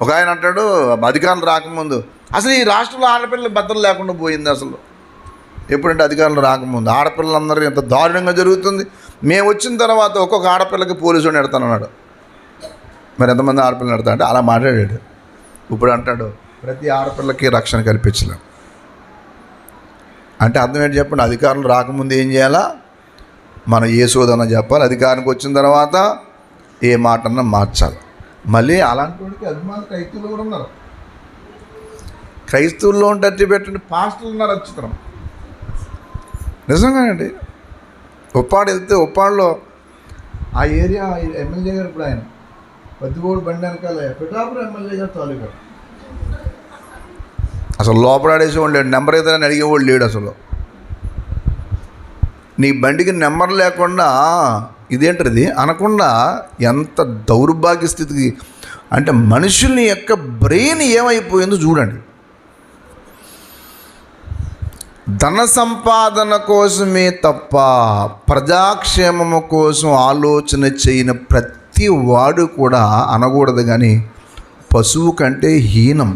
ఒక ఆయన అంటాడు, అధికారం రాకముందు అసలు ఈ రాష్ట్రంలో ఆడపిల్లలు భద్రత లేకుండా పోయింది. అసలు ఎప్పుడంటే అధికారులు రాకముందు ఆడపిల్లలందరూ ఎంత దారుణంగా జరుగుతుంది. మేము వచ్చిన తర్వాత ఒక్కొక్క ఆడపిల్లకి పోలీసుని ఎడతానన్నాడు. మరి ఎంతమంది ఆడపిల్లలు ఎడతా అంటే అలా మాట్లాడాడు. ఇప్పుడు అంటాడు ప్రతి ఆడపిల్లకి రక్షణ కల్పించలేం. అంటే అర్థం ఏంటి చెప్పండి? అధికారులు రాకముందు ఏం చేయాలా? మనం ఏ సోదన చెప్పాలి, అధికారానికి వచ్చిన తర్వాత ఏ మాటన్నా మార్చాలి. మళ్ళీ అలాంటి వాడికి అభిమాన క్రైస్తవులు కూడా ఉన్నారు. క్రైస్తవుల్లో ఉంటే అట్టి పెట్టండి, పాస్టర్లు ఉన్నారు. అచ్చుతరం నిజంగానండి. ఉప్పాడు వెళ్తే ఉప్పాడులో ఆ ఏరియా ఎమ్మెల్యే గారు, ఇప్పుడు ఆయన పత్తిగోడు బండి వెనకాల పిఠాపురం ఎమ్మెల్యే గారు తాలూకా, అసలు లోపలాడేసేవాడు లేడు, నెంబర్ ఏదైనా అడిగేవాడు లేడు. అసలు నీ బండికి నెంబర్ లేకుండా ఇదేంటది అనకుండా ఎంత దౌర్భాగ్య స్థితికి, అంటే మనుషుల్ని యొక్క బ్రెయిన్ ఏమైపోయిందో చూడండి. ధన సంపాదన కోసమే తప్ప ప్రజాక్షేమము కోసం ఆలోచన చేయని ప్రతి వాడు కూడా అనకూడదు కానీ పశువు కంటే హీనం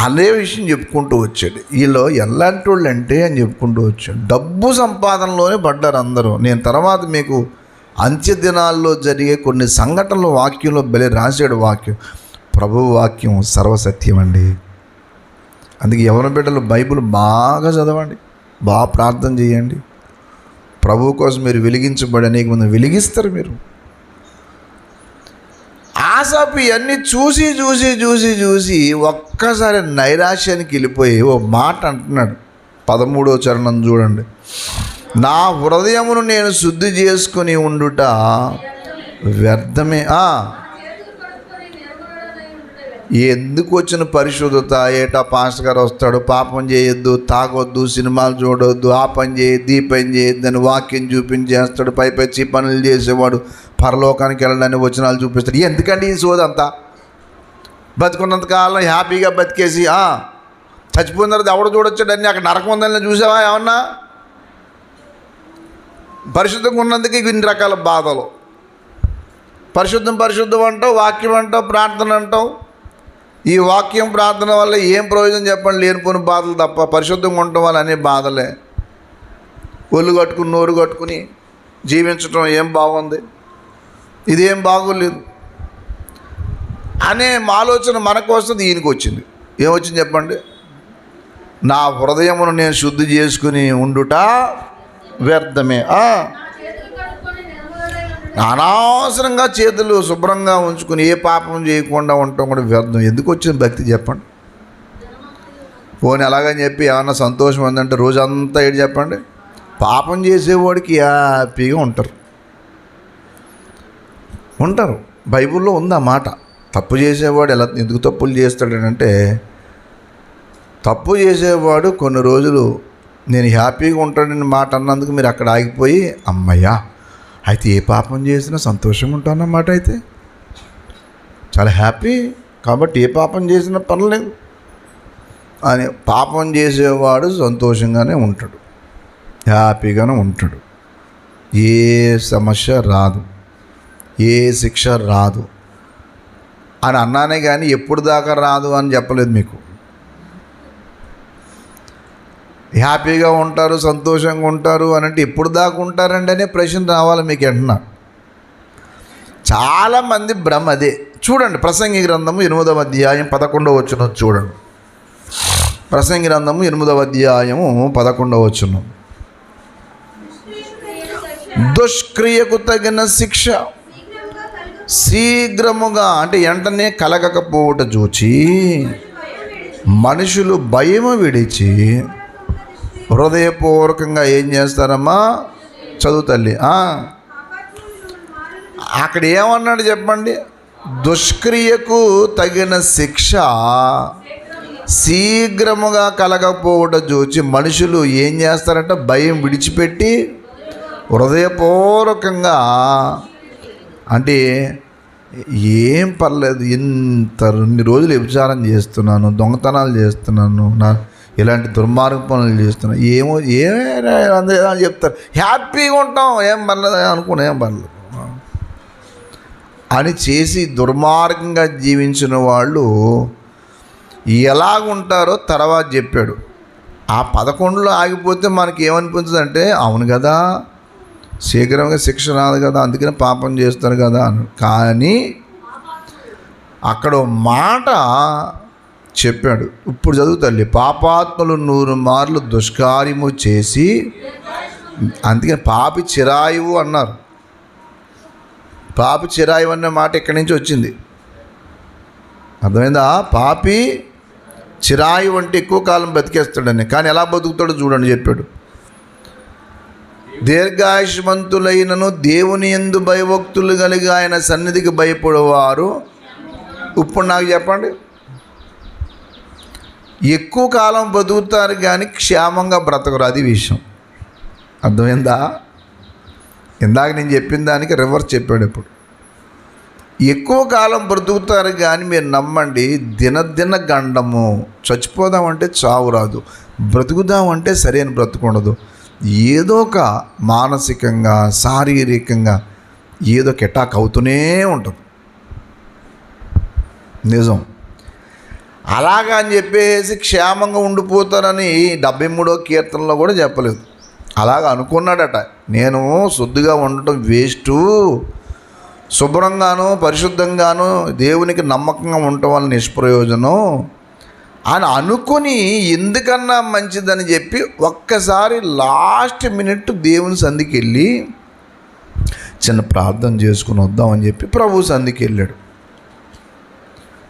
అనే విషయం చెప్పుకుంటూ వచ్చాడు. వీళ్ళు ఎలాంటి వాళ్ళు అంటే అని చెప్పుకుంటూ వచ్చాడు. డబ్బు సంపాదనలోనే పడ్డారు అందరూ. నేను తర్వాత మీకు అంత్య దినాల్లో జరిగే కొన్ని సంఘటనలు వాక్యంలో రాశాడు. వాక్యం ప్రభువు వాక్యం సర్వసత్యం అండి. అందుకే యవన బిడ్డలు బైబిల్ బాగా చదవండి, బాగా ప్రార్థన చేయండి. ప్రభువు కోసం మీరు వెలిగించబడి అనేక మంది వెలిగిస్తారు. మీరు ఆసాపు ఇవన్నీ చూసి చూసి చూసి చూసి ఒక్కసారి నైరాశ్యానికి వెళ్ళిపోయి ఓ మాట అంటున్నాడు. 13వ చరణం చూడండి. నా హృదయమును నేను శుద్ధి చేసుకుని ఉండుట వ్యర్థమే. ఎందుకు వచ్చిన పరిశుద్ధత? ఏటా పాస్టర్ గారు వస్తాడు, పాపం చేయొద్దు, తాగొద్దు, సినిమాలు చూడొద్దు, ఆ పని చేయొద్దు, ఈ పని చేయొద్దు అని వాక్యం చూపించేస్తాడు. పైపచ్చి పనులు చేసేవాడు పరలోకానికి వెళ్ళడానికి వచనాలు చూపిస్తాడు. ఎందుకండి ఈ సోదంతా? బతుకున్నంతకాలం హ్యాపీగా బతికేసి చచ్చిపోయిన తర్వాత ఎవడు చూడొచ్చాడని అక్కడ నరకం ఉందని చూసావా? ఏమన్నా పరిశుద్ధంగా ఉన్నందుకు ఇన్ని రకాల బాధలు. పరిశుద్ధం అంటావు, వాక్యం అంటావు, ప్రార్థన అంటావు. ఈ వాక్యం ప్రార్థన వల్ల ఏం ప్రయోజనం చెప్పండి? లేనిపోని బాధలు తప్ప. పరిశుద్ధంగా ఉండటం వల్ల అనే బాధలే. ఒళ్ళు కట్టుకుని నోరు కట్టుకుని జీవించటం ఏం బాగుంది? ఇదేం బాగోలేదు అనే ఆలోచన మనకు వస్తుంది. ఈయనకి వచ్చింది. ఏమొచ్చింది చెప్పండి? నా హృదయమును నేను శుద్ధి చేసుకుని ఉండుట వ్యర్థమే. అనవసరంగా చేతులు శుభ్రంగా ఉంచుకుని ఏ పాపం చేయకుండా ఉండటం కూడా వ్యర్థం. ఎందుకు వచ్చిన భక్తి చెప్పండి? పోనీ అలాగని చెప్పి ఏమన్నా సంతోషం ఉందంటే రోజంతా ఏంటి చెప్పండి? పాపం చేసేవాడికి హ్యాపీగా ఉంటారు. బైబిల్లో ఉంది ఆ మాట. తప్పు చేసేవాడు ఎందుకు తప్పులు చేస్తాడంటే, తప్పు చేసేవాడు కొన్ని రోజులు నేను హ్యాపీగా ఉంటాడని మాట అన్నందుకు మీరు అక్కడ ఆగిపోయి, అమ్మయ్యా అయితే ఏ పాపం చేసినా సంతోషంగా ఉంటానన్నమాట, అయితే చాలా హ్యాపీ కాబట్టి ఏ పాపం చేసినా పర్లేదు అని. పాపం చేసేవాడు సంతోషంగానే ఉంటాడు, హ్యాపీగానే ఉంటాడు. ఏ సమస్య రాదు, ఏ శిక్ష రాదు అని అన్నానే కానీ ఎప్పుడు దాకా రాదు అని చెప్పలేదు మీకు. హ్యాపీగా ఉంటారు, సంతోషంగా ఉంటారు అని అంటే ఎప్పుడు దాకా ఉంటారండి అనే ప్రశ్న రావాలి మీకు వెంటనే. చాలామంది భ్రమ అదే. చూడండి ప్రసంగి గ్రంథము 8వ అధ్యాయం 11వ వచనం చూడండి. ప్రసంగి గ్రంథము 8వ అధ్యాయము 11వ వచనం. దుష్క్రియకు తగిన శిక్ష శీఘ్రముగా అంటే వెంటనే కలగకపోవట చూచి మనుషులు భయము విడిచి హృదయపూర్వకంగా ఏం చేస్తారమ్మా? చదువు తల్లి. అక్కడ ఏమన్నాడు చెప్పండి? దుష్క్రియకు తగిన శిక్ష శీఘ్రముగా కలగకపోవట చూచి మనుషులు ఏం చేస్తారంటే భయం విడిచిపెట్టి హృదయపూర్వకంగా, అంటే ఏం పర్లేదు, ఇన్ని రోజులు వ్యభిచారం చేస్తున్నాను, దొంగతనాలు చేస్తున్నాను, ఇలాంటి దుర్మార్గ పనులు చేస్తున్నాను, ఏమో అందరూ చెప్తారు హ్యాపీగా ఉంటాం, ఏం పర్లేదు అనుకున్నా, ఏం పర్లేదు అని చేసి దుర్మార్గంగా జీవించిన వాళ్ళు ఎలాగుంటారో తర్వాత చెప్పాడు. ఆ 11లో ఆగిపోతే మనకి ఏమనిపించదు అంటే, అవును కదా శీఘ్రంగా శిక్ష రాదు కదా, అందుకని పాపం చేస్తారు కదా అని. కానీ అక్కడ మాట చెప్పాడు. ఇప్పుడు చదువు తల్లి. పాపాత్మలు 100 మార్లు దుష్కార్యము చేసి, అందుకని పాపి చిరాయువు అన్నారు. పాపి చిరాయువు అనే మాట ఇక్కడి నుంచి వచ్చింది, అర్థమైందా? పాపి చిరాయువు అంటే ఎక్కువ కాలం బతికేస్తాడని. కానీ ఎలా బతుకుతాడో చూడండి చెప్పాడు. దీర్ఘాయుష్మంతులైనను దేవుని యందు భయభక్తులు కలిగి ఆయన సన్నిధికి భయపడేవారు. ఇప్పుడు నాకు చెప్పండి, ఎక్కువ కాలం బతుకుతారు కానీ క్షేమంగా బ్రతకరు. అది విషయం, అర్థమైందా? ఇందాక నేను చెప్పిన దానికి రివర్స్ చెప్పాడు. ఇప్పుడు ఎక్కువ కాలం బ్రతుకుతారు కానీ మీరు నమ్మండి, దినదిన గండము. చచ్చిపోదామంటే చావు రాదు, బ్రతుకుదామంటే సరైన బ్రతుకుండదు. ఏదో ఒక మానసికంగా శారీరకంగా ఏదో ఒక అటాక్ అవుతూనే ఉంటుంది. నిజం. అలాగా అని చెప్పేసి క్షేమంగా ఉండిపోతారని 73వ కీర్తనలో కూడా చెప్పలేదు. అలాగ అనుకున్నాడట, నేను శుద్ధిగా ఉండటం వేస్టు, శుభ్రంగాను పరిశుద్ధంగాను దేవునికి నమ్మకంగా ఉండటం వల్ల నిష్ప్రయోజనం అని అనుకుని ఎందుకన్నా మంచిదని చెప్పి ఒక్కసారి లాస్ట్ మినిట్ దేవుని సంధికి వెళ్ళి చిన్న ప్రార్థన చేసుకుని వద్దామని చెప్పి ప్రభు సంధికి వెళ్ళాడు.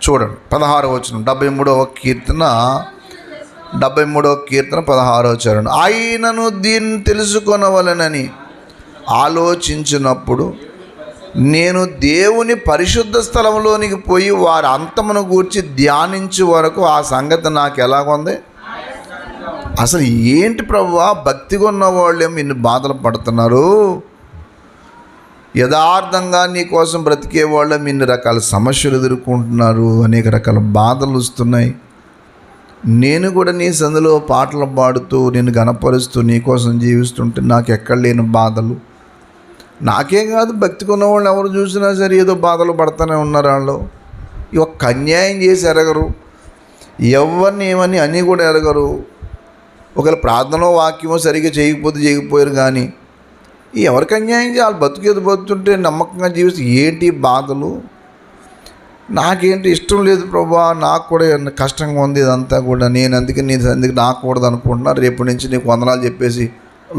చూడండి 16వ వచనం, 73వ కీర్తన 16వ చరణం. ఆయనను దీన్ని తెలుసుకొనవలెనని ఆలోచించినప్పుడు నేను దేవుని పరిశుద్ధ స్థలంలోనికి పోయి వారి అంతమును గూర్చి ధ్యానించే వరకు ఆ సంగతి నాకు ఎలాగుంది? అసలు ఏంటి ప్రభువా, భక్తిగా ఉన్న వాళ్ళేమో ఇన్ని బాధలు పడుతున్నారు, యథార్థంగా నీ కోసం బ్రతికే వాళ్ళేమో ఇన్ని రకాల సమస్యలు ఎదుర్కొంటున్నారు, అనేక రకాల బాధలు వస్తున్నాయి. నేను కూడా నీ సందులో పాటలు పాడుతూ నేను గణపరుస్తూ నీ కోసం జీవిస్తుంటే నాకు ఎక్కడ లేని బాధలు. నాకేం కాదు, భక్తికి ఉన్న వాళ్ళు ఎవరు చూసినా సరే ఏదో బాధలు పడుతూనే ఉన్నారు. వాళ్ళు ఒక్క అన్యాయం చేసి ఎరగరు, ఎవరిని ఏమని అని కూడా ఎరగరు. ఒకవేళ ప్రార్థనలో వాక్యమో సరిగ్గా చేయకపోయారు. కానీ ఎవరికి అన్యాయం చేయాలి, బతుకేది బతుకుంటే నమ్మకంగా జీవిస్తే ఏంటి బాధలు? నాకేంటి ఇష్టం లేదు ప్రభా, నాకు కూడా కష్టంగా ఉంది ఇదంతా కూడా, నేను అందుకే నాకు కూడదు అనుకుంటున్నా, రేపటి నుంచి నీకు వందనాలు చెప్పేసి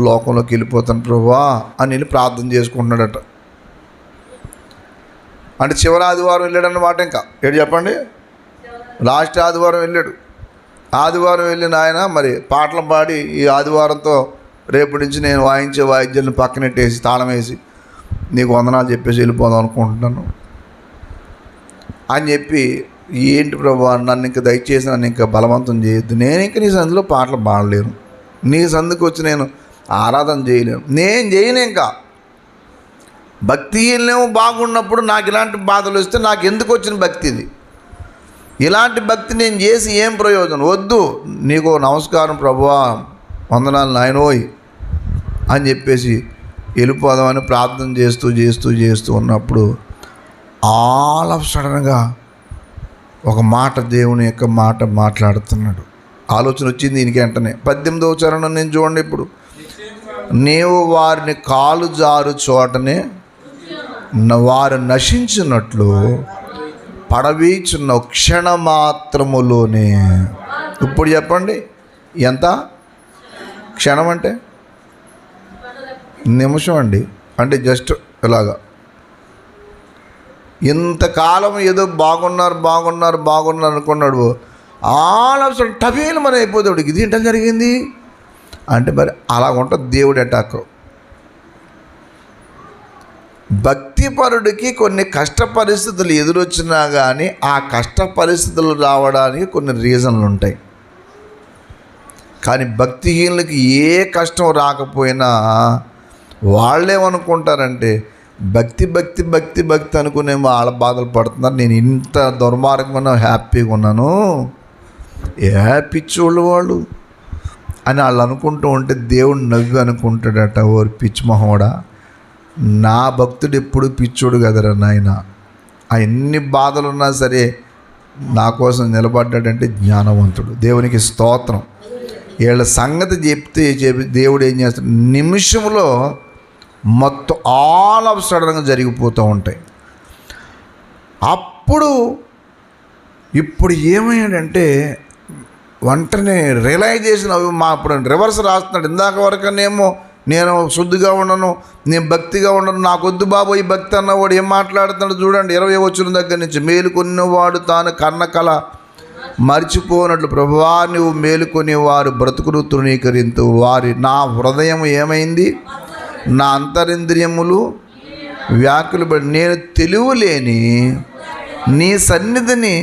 లోకంలోకి వెళ్ళిపోతాను ప్రభా అని వెళ్ళి ప్రార్థన చేసుకుంటున్నాడట. అంటే చివరి ఆదివారం వెళ్ళాడు అన్నమాట. ఇంకా ఏంటి చెప్పండి, లాస్ట్ ఆదివారం వెళ్ళాడు. ఆదివారం వెళ్ళిన ఆయన మరి పాటలు పాడి ఈ ఆదివారంతో రేపటి నుంచి నేను వాయించే వాయిద్యాలను పక్కనెట్టేసి తాళం వేసి నీకు వందనాలు చెప్పేసి వెళ్ళిపోదాం అనుకుంటున్నాను అని చెప్పి, ఏంటి ప్రభు నన్ను ఇంకా దయచేసి నన్ను ఇంకా బలవంతం చేయొద్దు, నేను ఇంక నీ సందులో పాటలు పాడలేను, నీ సందుకు వచ్చి నేను ఆరాధన చేయలేను, నేను చేయను. ఇంకా భక్తిహీనమో బాగున్నప్పుడు నాకు ఇలాంటి బాధలు వస్తే నాకు ఎందుకు వచ్చిన భక్తి ఇది? ఇలాంటి భక్తి నేను చేసి ఏం ప్రయోజనం? వద్దు, నీకు నమస్కారం ప్రభువా, వందనాలు నాయనోయ్ అని చెప్పేసి వెళ్ళిపోదామని ప్రార్థన చేస్తూ చేస్తూ చేస్తూ ఉన్నప్పుడు ఆల్ ఆఫ్ సడన్గా ఒక మాట, దేవుని యొక్క మాట మాట్లాడుతున్నాడు. ఆలోచన వచ్చింది దీనికి వెంటనే. 18వ చరణం నేను చూడండి. ఇప్పుడు నీవు వారిని కాలు జారు చోటనే వారు నశించినట్లు పడవీచున్న క్షణమాత్రములోనే. ఇప్పుడు చెప్పండి, ఎంత క్షణం అంటే? నిమిషం అండి. అంటే జస్ట్ ఇలాగా ఇంతకాలం ఏదో బాగున్నారు అనుకున్నాడు, ఆల్ ఆఫ్ సడన్ టవేలు మరి అయిపోతాడు. ఇది ఏంటో జరిగింది అంటే మరి అలా ఉంటుంది దేవుడి అటాక్. భక్తిపరుడికి కొన్ని కష్ట పరిస్థితులు ఎదురొచ్చినా కానీ ఆ కష్ట పరిస్థితులు రావడానికి కొన్ని రీజన్లు ఉంటాయి. కానీ భక్తిహీనులకి ఏ కష్టం రాకపోయినా వాళ్ళేమనుకుంటారంటే భక్తి భక్తి భక్తి భక్తి అనుకునే వాళ్ళ బాధలు పడుతున్నారు, నేను ఇంత దుర్మార్గంగా హ్యాపీగా ఉన్నాను, పిచ్చోళ్ళు వాళ్ళు అని వాళ్ళు అనుకుంటూ ఉంటే దేవుడు నవ్వి అనుకుంటాడట, ఓరి పిచ్చి మొహోడా, నా భక్తుడు ఎప్పుడు పిచ్చోడు కదరా నాయన, ఆ ఎన్ని బాధలున్నా సరే నా కోసం నిలబడ్డాడంటే జ్ఞానవంతుడు. దేవునికి స్తోత్రం. వీళ్ళ సంగతి చెప్తే దేవుడు ఏం చేస్తాడు, నిమిషంలో మొత్తం ఆల్ ఆఫ్ సడన్గా జరిగిపోతూ ఉంటాయి. ఇప్పుడు ఏమయ్యాడంటే వెంటనే రియలైజేషన్ అవి ఇప్పుడు రివర్స్ రాస్తున్నాడు. ఇందాక వరకనేమో నేను శుద్ధిగా ఉండను, నేను భక్తిగా ఉండను, నాకు వద్దు బాబు ఈ భక్తి అన్నవాడు ఏం మాట్లాడుతున్నాడు చూడండి. 20 వచ్చిన దగ్గర నుంచి, మేలుకొన్నవాడు తాను కన్న కల మర్చిపోనట్లు ప్రభువా నువ్వు మేలుకొని వారు బ్రతుకును తృణీకరింతు వారి, నా హృదయం ఏమైంది, నా అంతరింద్రియములు వ్యాకులపడి నేను తెలివిలేని నీ సన్నిధిని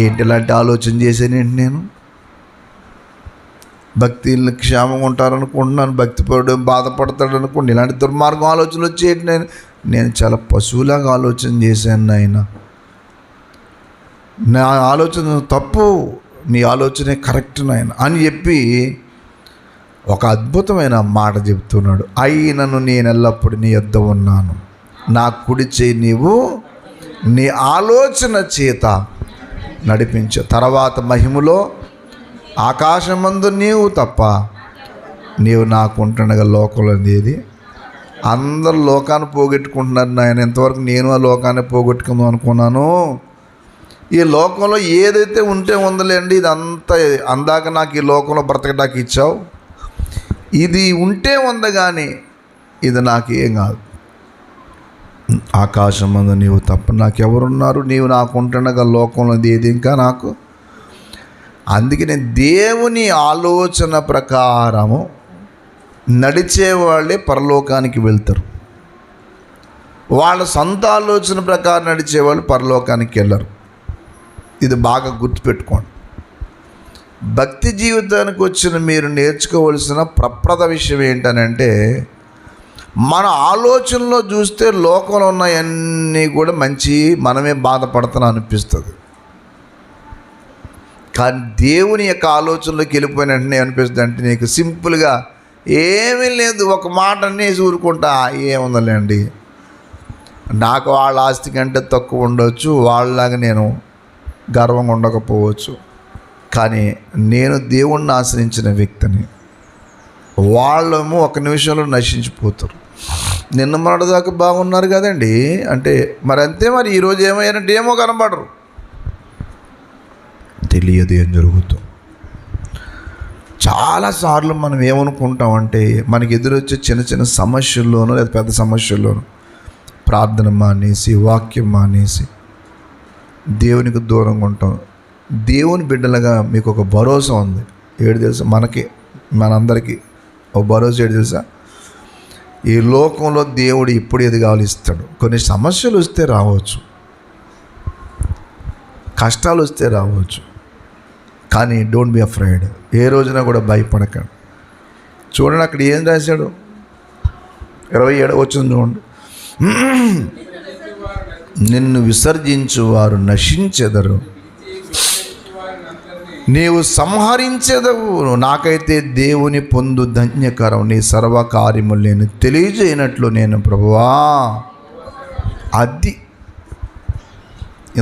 ఏంటి ఇలాంటి ఆలోచన చేశానేంటి, నేను భక్తిని క్షేమంగా ఉంటారనుకుంటున్నాను, భక్తిపరుడు బాధపడతాడు అనుకోండి, ఇలాంటి దుర్మార్గం ఆలోచనలు వచ్చేటి నేను చాలా పశువులాగా ఆలోచన చేశాను నాయన, నా ఆలోచన తప్పు, నీ ఆలోచనే కరెక్ట్ నాయన అని చెప్పి ఒక అద్భుతమైన మాట చెప్తున్నాడు. అయినను నేను ఎల్లప్పుడూ నీ యొద్ద ఉన్నాను, నా కుడి చేయి నీవు నీ ఆలోచన చేత నడిపించు, తర్వాత మహిమలో ఆకాశమందు నీవు తప్ప నీవు నాకుంటుండగా లోకంలో ఏది, అందరూ లోకాన్ని పోగొట్టుకుంటున్నారు నాయన, ఎంతవరకు నేను ఆ లోకాన్ని పోగొట్టుకుందాం అనుకున్నాను, ఈ లోకంలో ఏదైతే ఉంటే ఉందలేండి, ఇదంతా అందాక నాకు ఈ లోకంలో బ్రతకడానికి ఇచ్చావు, ఇది ఉంటే ఉంది కానీ ఇది నాకు ఏం కాదు, ఆకాశం మందు నీవు తప్ప నాకెవరున్నారు, నీవు నాకు ఉంటుండగా లోకంలో ఏది ఇంకా నాకు. అందుకనే దేవుని ఆలోచన ప్రకారము నడిచేవాళ్ళే పరలోకానికి వెళ్తారు, వాళ్ళ సొంత ఆలోచన ప్రకారం నడిచేవాళ్ళు పరలోకానికి వెళ్ళరు. ఇది బాగా గుర్తుపెట్టుకోండి. భక్తి జీవితానికి వచ్చిన మీరు నేర్చుకోవలసిన ప్రప్రథ విషయం ఏంటనంటే, మన ఆలోచనలో చూస్తే లోకంలో ఉన్నాయన్నీ కూడా మంచి, మనమే బాధపడుతున్నా అనిపిస్తుంది. కానీ దేవుని యొక్క ఆలోచనలోకి వెళ్ళిపోయిన వెంటనే అనిపిస్తుంది అంటే నీకు సింపుల్గా ఏమీ లేదు, ఒక మాట అనేసి ఊరుకుంటా, ఏముందండి నాకు వాళ్ళ ఆస్తి కంటే తక్కువ ఉండవచ్చు, వాళ్ళలాగా నేను గర్వంగా ఉండకపోవచ్చు, కానీ నేను దేవుణ్ణి ఆశ్రయించిన వ్యక్తిని, వాళ్ళేమో ఒక నిమిషంలో నశించిపోతారు. నిన్న మొన్నటిదాకా బాగున్నారు కదండి అంటే మరి అంతే, మరి ఈరోజు ఏమయ్యారంటే ఏమో కనబడరు, తెలియదు ఏం జరుగుతుందో. చాలాసార్లు మనం ఏమనుకుంటామంటే మనకి ఎదురొచ్చే చిన్న చిన్న సమస్యల్లోనూ లేదా పెద్ద సమస్యల్లోనూ ప్రార్థన మానేసి, వాక్యం మానేసి దేవునికి దూరంగా ఉంటాం. దేవుని బిడ్డలుగా మీకు ఒక భరోసా ఉంది. ఏడు తెలుసా? మనందరికీ ఒక భరోసా ఏడు తెలుసా? ఈ లోకంలో దేవుడు ఇప్పుడు ఏది కావాలి ఇస్తాడు. కొన్ని సమస్యలు వస్తే రావచ్చు, కష్టాలు వస్తే రావచ్చు, కానీ డోంట్ బి అఫ్రైడ్. ఏ రోజున కూడా భయపడకండి. చూడండి అక్కడ ఏం రాశాడు, 27 వచనం చూడండి. నిన్ను విసర్జించు వారు నశించెదరు, నీవు సంహరించెదవు. నాకైతే దేవుని పొందు ధన్యకరం, నీ సర్వకార్యములు నేను తెలియజేయనట్లు నేను ప్రభువా. అది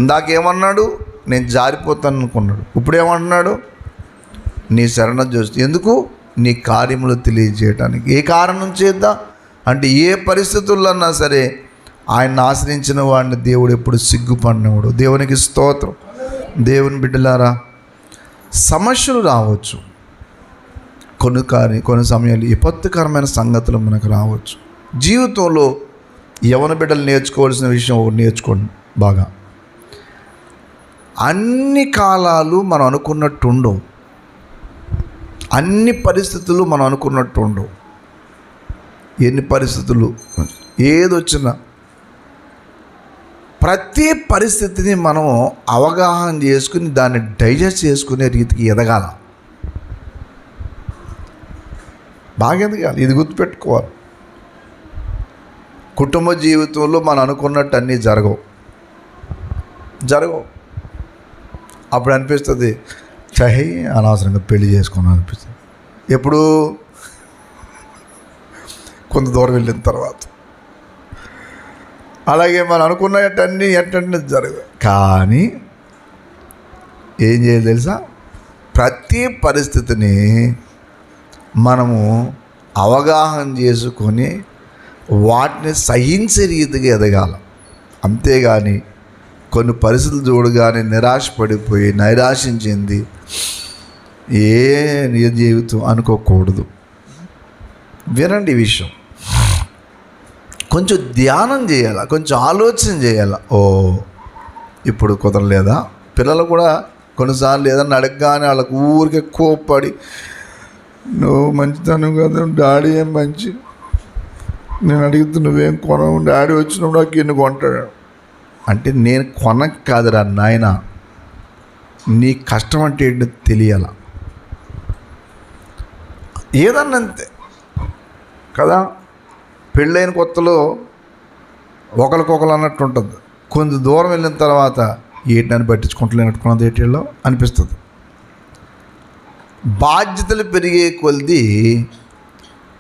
ఇందాకేమన్నాడు? నేను జారిపోతాను అనుకున్నాడు. ఇప్పుడేమన్నాడు? నీ శరణ చూస్తూ. ఎందుకు? నీ కార్యములు తెలియజేయటానికి. ఏ కారణం చేద్దాం అంటే ఏ పరిస్థితుల్లో అన్నా సరే ఆయన్ని ఆశ్రయించిన వాడిని దేవుడు ఎప్పుడు సిగ్గుపడినవాడు. దేవునికి స్తోత్రం. దేవుని బిడ్డలారా, సమస్యలు రావచ్చు, కొన్ని సమయాలు విపత్తుకరమైన సంగతులు మనకు రావచ్చు. జీవితంలో యవన బిడ్డలు నేర్చుకోవాల్సిన విషయం నేర్చుకోండి బాగా. అన్ని కాలాలు మనం అనుకున్నట్టు ఉండవు, అన్ని పరిస్థితులు మనం అనుకున్నట్టు ఉండవు. ఎన్ని పరిస్థితులు ఏదొచ్చినా ప్రతి పరిస్థితిని మనం అవగాహన చేసుకుని దాన్ని డైజెస్ట్ చేసుకునే రీతికి ఎదగాల, బాగా ఎదగాలి. ఇది గుర్తుపెట్టుకోవాలి. కుటుంబ జీవితంలో మనం అనుకున్నట్టు అన్నీ జరగవు. అప్పుడు అనిపిస్తుంది, చహి అనవసరంగా పెళ్లి చేసుకున్నాను అనిపిస్తుంది. ఎప్పుడు? కొంత దూరం వెళ్ళిన తర్వాత. అలాగే మనం అనుకున్నట్టన్నీ ఎట్టంటే జరగదు. కానీ ఏం చేయాలి తెలుసా? ప్రతి పరిస్థితిని మనము అవగాహన చేసుకొని వాటిని సహించే రీతిగా ఎదగాల. అంతేగాని కొన్ని పరిస్థితులు చూడగానే నిరాశపడిపోయి నైరాశ్యం చెంది నీ జీవితం అనుకోకూడదు. వినండి ఈ విషయం. కొంచెం ధ్యానం చేయాలి, కొంచెం ఆలోచన చేయాలి. ఇప్పుడు కుదరలేదా? పిల్లలు కూడా కొన్నిసార్లు ఏదన్నా అడగగానే వాళ్ళకు ఊరికే కోప్పడి, నువ్వు మంచితనం కదా, డాడీ ఏం మంచి, నేను అడిగితే నువ్వేం కొనవు, డాడీ వచ్చినప్పుడు నాకు ఎన్ని కొంటాడు అంటే, నేను కొనక కాదురా నాయన, నీ కష్టం అంటే ఏంటో తెలియాల. ఏదన్నా అంతే కదా. పెళ్ళైన కొత్తలో ఒకరికొకరు అన్నట్టు ఉంటుంది. కొంచెం దూరం వెళ్ళిన తర్వాత ఏంటని పట్టించుకుంటలేనట్టుకున్నది ఏటీలో అనిపిస్తుంది. బాధ్యతలు పెరిగే కొలది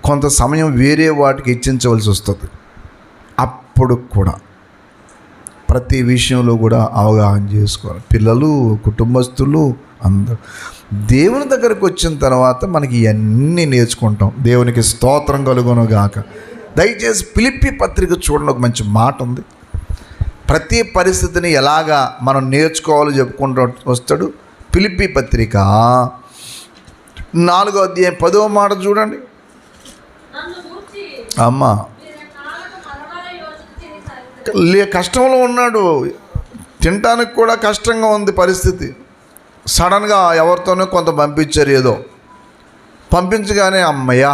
కొంత సమయం వేరే వాటికి ఇచ్చించవలసి వస్తుంది. అప్పుడు కూడా ప్రతి విషయంలో కూడా అవగాహన చేసుకోవాలి. పిల్లలు, కుటుంబస్తులు అందరూ దేవుని దగ్గరకు వచ్చిన తర్వాత మనకి ఇవన్నీ నేర్చుకుంటాం. దేవునికి స్తోత్రం కలుగును గాక. దయచేసి ఫిలిప్పీ పత్రిక చూడండి, ఒక మంచి మాట ఉంది. ప్రతి పరిస్థితిని ఎలాగా మనం నేర్చుకోవాలో చెప్పుకుంటూ వస్తాడు. ఫిలిప్పీ పత్రిక 4వ అధ్యాయం 10వ మాట చూడండి. అమ్మా కష్టంలో ఉన్నాడు, తినటానికి కూడా కష్టంగా ఉంది పరిస్థితి. సడన్గా ఎవరితోనో కొంత పంపించారు, ఏదో పంపించగానే అమ్మయ్యా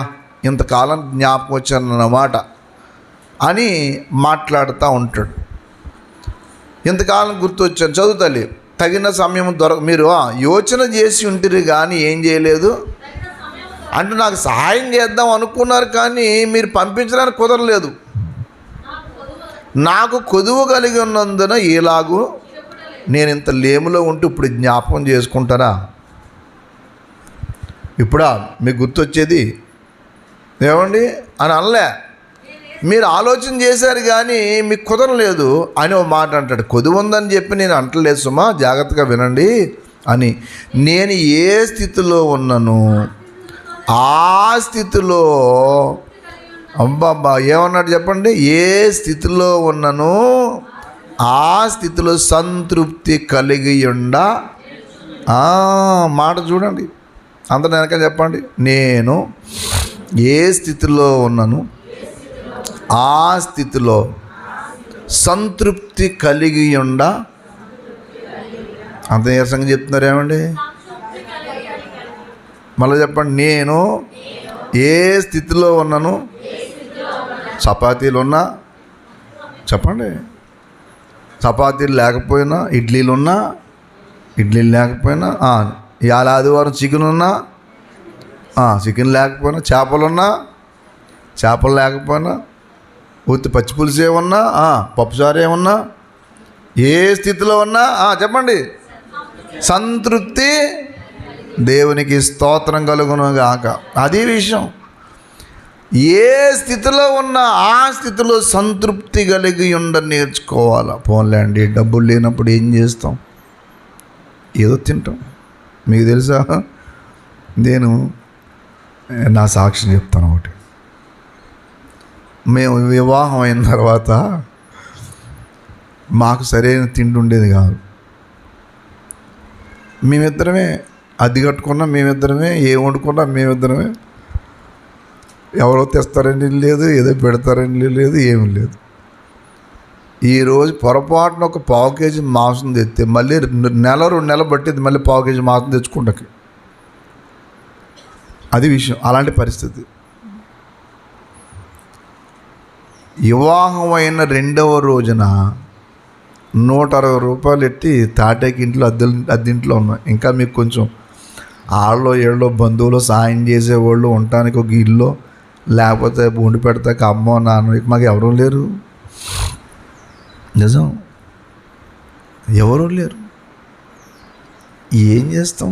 ఇంతకాలం జ్ఞాపకం వచ్చానన్నమాట అని మాట్లాడుతూ ఉంటాడు. ఇంతకాలం గుర్తొచ్చాను, చదువుతలే తగిన సమయం మీరు యోచన చేసి ఉంటుంది కానీ ఏం చేయలేదు అంటే, నాకు సహాయం చేద్దాం అనుకున్నారు కానీ మీరు పంపించడానికి కుదరలేదు. నాకు కొదువు కలిగి ఉన్నందున ఎలాగూ నేను ఇంత లేములో ఉంటూ ఇప్పుడు జ్ఞాపకం చేసుకుంటారా? ఇప్పుడా మీకు గుర్తొచ్చేది ఏమండి అని అనలే. మీరు ఆలోచన చేశారు కానీ మీకు కుదరలేదు అని ఒక మాట అంటాడు. కొదువు ఉందని చెప్పి నేను అంటలేదు సుమా, జాగ్రత్తగా వినండి అని. నేను ఏ స్థితిలో ఉన్నాను ఆ స్థితిలో, అబ్బాబ్బా ఏమన్నాడు చెప్పండి, ఏ స్థితిలో ఉన్నాను ఆ స్థితిలో సంతృప్తి కలిగి ఉండ. మాట చూడండి, అందరూ వెనక చెప్పండి. నేను ఏ స్థితిలో ఉన్నాను ఆ స్థితిలో సంతృప్తి కలిగి ఉండ. అంత నీరసంగా చెప్తున్నారు ఏమండి? మళ్ళీ చెప్పండి. నేను ఏ స్థితిలో ఉన్నాను? చపాతీలు ఉన్నా చెప్పండి, చపాతీలు లేకపోయినా, ఇడ్లీలు లేకపోయినా, ఇవాళ ఆదివారం చికెన్ ఉన్నా, చికెన్ లేకపోయినా, చేపలు లేకపోయినా, ఉత్తి పచ్చిపులుసు ఏమన్నా, పప్పుచారు ఏమన్నా, ఏ స్థితిలో ఉన్నా చెప్పండి, సంతృప్తి. దేవునికి స్తోత్రం కలుగును గాక. అదే విషయం. ఏ స్థితిలో ఉన్నా ఆ స్థితిలో సంతృప్తి కలిగి ఉండ నేర్చుకోవాలి. పోన్లేండి, డబ్బులు లేనప్పుడు ఏం చేస్తాం? ఏదో తింటాం. మీకు తెలుసా, నేను నా సాక్ష్యం చెప్తాను ఒకటి. మేము వివాహం అయిన తర్వాత మాకు సరైన తిండి ఉండేది కాదు. మేమిద్దరమే అద్దె కట్టుకున్నా, మేమిద్దరమే ఏం వండుకున్నా, మేమిద్దరమే. ఎవరో తెస్తారని లేదు, ఏదో పెడతారని లేదు, ఏమీ లేదు. ఈరోజు పొరపాటున ఒక 1/4 కేజీ మాంసం తెస్తే మళ్ళీ 2 నెలలు పట్టింది మళ్ళీ 1/4 కేజీ మాంసం తెచ్చుకుంటాకి. అది విషయం. అలాంటి పరిస్థితి. వివాహం అయిన 2వ రోజున 160 రూపాయలు ఎట్టి తాటేకి ఇంట్లో అద్దెంట్లో ఉన్నాం. ఇంకా మీకు కొంచెం ఆళ్ళో ఏళ్ళో బంధువులు సాయం చేసేవాళ్ళు ఉండటానికి ఒక ఇల్లు, లేకపోతే వండి పెడతాక అమ్మో నాన్న, మాకు ఎవరూ లేరు. నిజం, ఎవరూ లేరు. ఏం చేస్తాం?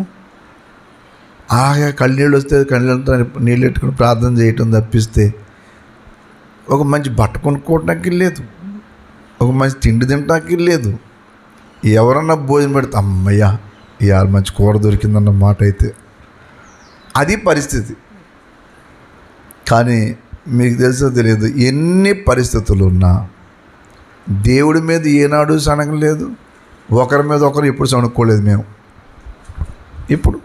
కళ్ళనీళ్ళు వస్తే కళ్ళతో నీళ్ళు పెట్టుకుని ప్రార్థన చేయటం తప్పిస్తే ఒక మంచి బట్ట కొనుక్కోవటానికి లేదు, ఒక మంచి తిండి తినటానికి లేదు. ఎవరన్నా భోజనం పెడితే అమ్మయ్య ఇవాళ మంచి కూర దొరికిందన్న మాట అయితే అది పరిస్థితి. కానీ మీకు తెలుసో తెలియదు, ఎన్ని పరిస్థితులు ఉన్నా దేవుడి మీద ఏనాడు సనగలేదు, ఒకరి మీద ఒకరు ఎప్పుడు సణుక్కోలేదు మేము. ఇప్పుడు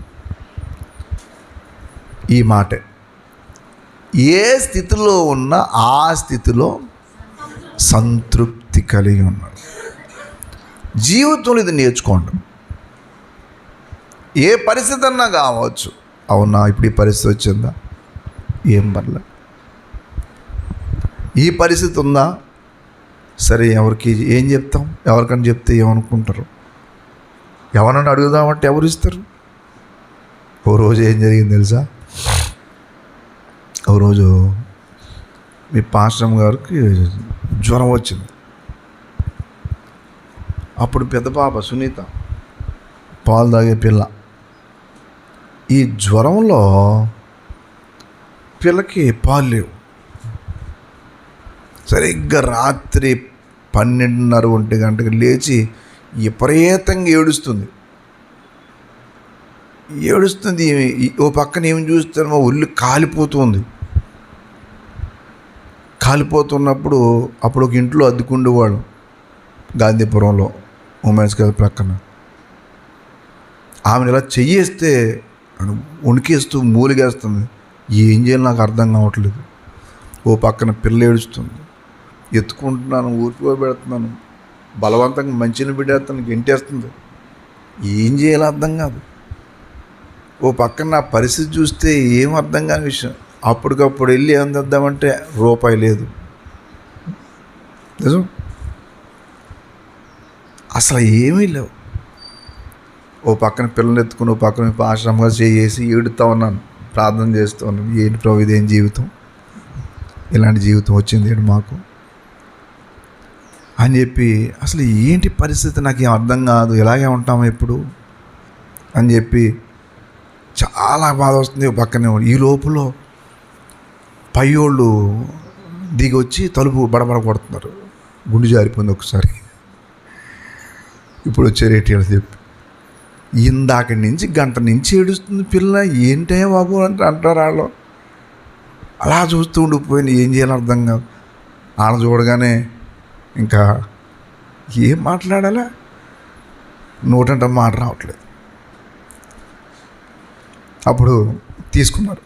ఈ మాటే, ఏ స్థితిలో ఉన్నా ఆ స్థితిలో సంతృప్తి కలిగి ఉన్నాడు. జీవితంలో ఇది నేర్చుకోండి. ఏ పరిస్థితి అన్నా కావచ్చు. అవునా, ఇప్పుడు ఈ పరిస్థితి వచ్చిందా, ఏం పర్లే. ఈ పరిస్థితి ఉందా, సరే ఎవరికి ఏం చెప్తాం? ఎవరికైనా చెప్తే ఏమనుకుంటారు? ఎవరన్నా అడుగుదామంటే ఎవరు ఇస్తారు? ఓ రోజు ఏం జరిగింది తెలుసా? ఓ రోజు మీ పాస్టర్ గారికి జ్వరం వచ్చింది. అప్పుడు పెద్ద పాప సునీత, పాలు తాగే పిల్ల. ఈ జ్వరంలో పిల్లకి పాలు లేవు. సరిగ్గా రాత్రి 12:30 1 గంటకి లేచి విపరీతంగా ఏడుస్తుంది. ఓ పక్కన ఏమి చూస్తామో ఒళ్ళు కాలిపోతున్నప్పుడు అప్పుడు ఒక ఇంట్లో అద్దెకుండేవాడు గాంధీపురంలో ఉమెన్స్ కాలేజ్ ప్రక్కన. ఆమెను ఇలా చెయ్యేస్తే వణికేస్తూ మూలిగేస్తుంది. ఏం చేయాలి నాకు అర్థం కావట్లేదు. ఓ పక్కన పిల్ల ఏడుస్తుంది, ఎత్తుకుంటున్నాను, ఊరిపోబెడుతున్నాను, బలవంతంగా మంచిని బిడ్డేస్తాను, గెంటేస్తుంది. ఏం చేయాలో అర్థం కాదు. ఓ పక్కన నా పరిస్థితి చూస్తే ఏం అర్థం కాని విషయం. అప్పటికప్పుడు వెళ్ళి ఏం తెద్దామంటే రూపాయి లేదు. నిజం, అసలు ఏమీ లేవు. ఓ పక్కన పిల్లలు ఎత్తుకుని ఓ పక్కన ఆశ్రమంగా చేసి ఏడుతూ ఉన్నాను, ప్రార్థన చేస్తూ ఉన్నాను. ఏంటి ప్రభు ఇదేం జీవితం, ఇలాంటి జీవితం వచ్చింది ఏంటి మాకు అని చెప్పి, అసలు ఏంటి పరిస్థితి నాకేం అర్థం కాదు, ఇలాగే ఉంటాము ఎప్పుడు అని చెప్పి చాలా బాధ వస్తుంది. పక్కనే ఈ లోపల పయ్యోళ్ళు దిగి వచ్చి తలుపు బడబడ కొడుతున్నారు. గుండు జారిపోయింది ఒకసారి. ఇప్పుడు వచ్చారేటి అని చెప్పి, ఇందాక నుంచి గంట నుంచి ఏడుస్తుంది పిల్ల, ఏంటే బాబు అంటే అంటారు వాళ్ళు. అలా చూస్తూ ఉండిపోయింది, ఏం చేయాలో అర్థం కాదు. ఆడ చూడగానే ఇంకా ఏం మాట్లాడాలా, నోటంట మాట రావట్లేదు. అప్పుడు తీసుకున్నారు.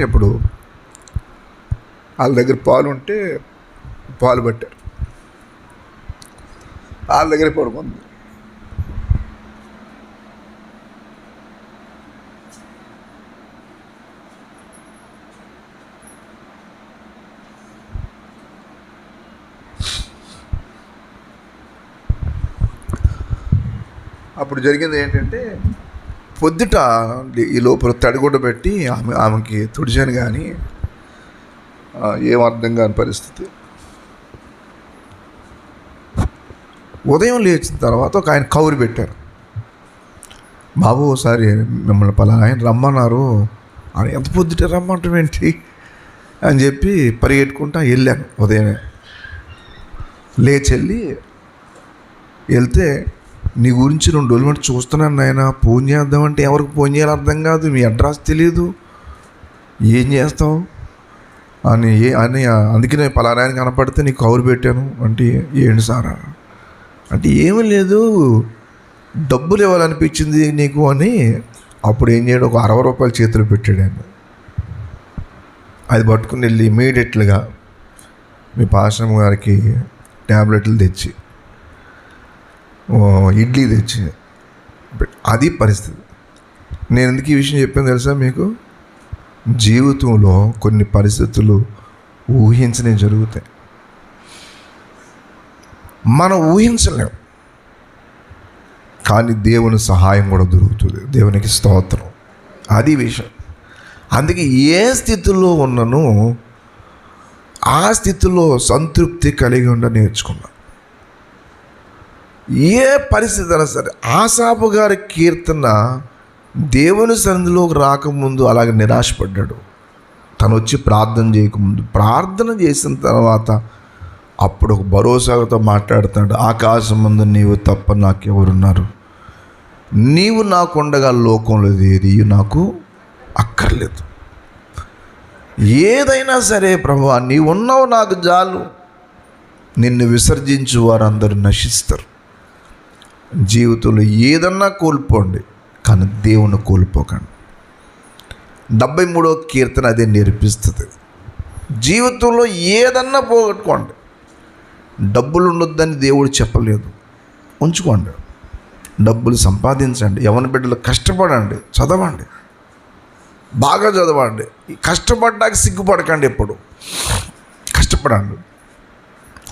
ఇప్పుడు వాళ్ళ దగ్గర పాలు ఉంటే పాలు పట్టారు, వాళ్ళ దగ్గరే పడుకుంది. అప్పుడు జరిగింది ఏంటంటే, పొద్దుట ఈ లోపల తడిగుడ్డ పెట్టి ఆమెకి తుడిచాను, కానీ ఏం అర్థం కాని పరిస్థితి. ఉదయం లేచిన తర్వాత ఒక ఆయన కౌరు పెట్టారు, బాబు ఒకసారి మిమ్మల్ని పలానా ఆయన రమ్మన్నారు, ఆయన ఎంత పొద్దుట రమ్మంటామేంటి అని చెప్పి పరిగెట్టుకుంటా వెళ్ళాను. ఉదయమే లేచి వెళ్తే, నీ గురించి 2 రోజుల మటు చూస్తున్నాను నాయన, ఫోన్ చేద్దామంటే ఎవరికి ఫోన్ చేయాలో అర్థం కాదు, మీ అడ్రస్ తెలియదు, ఏం చేస్తావు అని అందుకే నేను పలానా ఆయన కనపడితే నీకు కౌరు పెట్టాను అంటే, ఏంటి సారా అంటే, ఏమీ లేదు డబ్బులు ఇవ్వాలనిపించింది నీకు అని. అప్పుడు ఏం చేయడం, ఒక 60 రూపాయలు చేతులు పెట్టాడు ఆయన. అది పట్టుకుని వెళ్ళి ఇమీడియట్లుగా మీ పాశ్రమ గారికి ట్యాబ్లెట్లు తెచ్చి, ఇడ్లీ తెచ్చి, అది పరిస్థితి. నేను ఎందుకు ఈ విషయం చెప్పాను తెలుసా మీకు? జీవితంలో కొన్ని పరిస్థితులు ఊహించనే జరుగుతాయి, మనం ఊహించలేం, కానీ దేవుని సహాయం కూడా దొరుకుతుంది. దేవునికి స్తోత్రం. అది విషయం. అందుకే ఏ స్థితిలో ఉన్నను ఆ స్థితిలో సంతృప్తి కలిగి ఉండ నేర్చుకున్నాను. ఏ పరిస్థితి అయినా సరే. ఆసాపు గారి కీర్తన దేవుని సన్నిధిలోకి రాకముందు అలాగే నిరాశపడ్డాడు. తను వచ్చి ప్రార్థన చేయకముందు, ప్రార్థన చేసిన తర్వాత అప్పుడు ఒక భరోసాతో మాట్లాడుతున్నాడు, ఆకాశం ముందు నీవు తప్ప నాకెవరున్నారు, నీవు నాకుండగా లోకంలో ఏది నాకు అక్కర్లేదు. ఏదైనా సరే ప్రభువా నీవు ఉన్నావు నాకు చాలు. నిన్ను విసర్జించు వారందరూ నశిస్తారు. జీవితంలో ఏదన్నా కోల్పోండి, కానీ దేవుని కోల్పోకండి. 73వ కీర్తన అదే నేర్పిస్తుంది. జీవితంలో ఏదన్నా పోగొట్టుకోండి, డబ్బులు ఉండొద్దని దేవుడు చెప్పలేదు. ఉంచుకోండి, డబ్బులు సంపాదించండి, యవ్వన బిడ్డలు కష్టపడండి, చదవండి, బాగా చదవండి. కష్టపడ్డాక సిగ్గుపడకండి, ఎప్పుడు కష్టపడండి,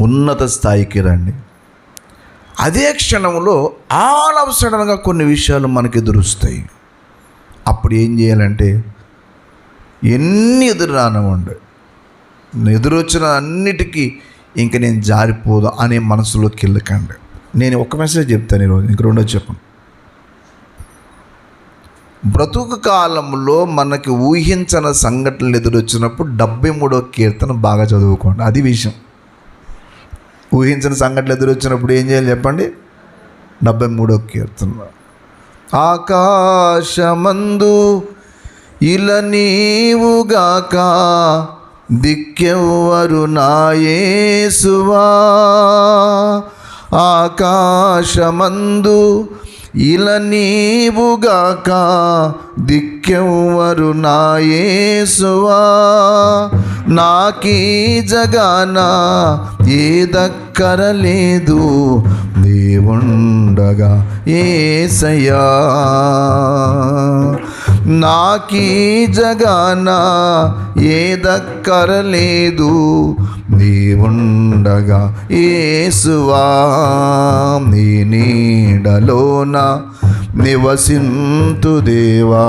ఉన్నత స్థాయికి రండి. అదే క్షణంలో ఆల్ ఆఫ్ సడన్గా కొన్ని విషయాలు మనకు ఎదురుస్తాయి. అప్పుడు ఏం చేయాలంటే, ఎన్ని ఎదురు రానివ్వండి, ఎదురొచ్చిన అన్నిటికీ ఇంక నేను జారిపోదు అనే మనసులోకి వెళ్ళకండి. నేను ఒక మెసేజ్ చెప్తాను ఈరోజు, ఇంక రెండో చెప్పను. బ్రతుకు కాలంలో మనకి ఊహించని సంఘటనలు ఎదురొచ్చినప్పుడు 73వ కీర్తన బాగా చదువుకోండి. అది విషయం. ఊహించిన సంఘటనలు ఎదురొచ్చినప్పుడు ఏం చేయాలి చెప్పండి? 73వ కీర్తన. ఆకాశమందు ఇలా నీవుగాక దిక్కెవ్వరు నా యేసువా, ఆకాశమందు ఇలా నీవుగాక దిక్కెవ్వరు నా యేసువా, నాకీ జగాన ఏదక్కరలేదు దేవుండగా యేసయ్యా, నాకీ జగాన ఏదక్కరలేదు దేవుండగా యేసువా, నీ నీడలోన నివసింతు దేవా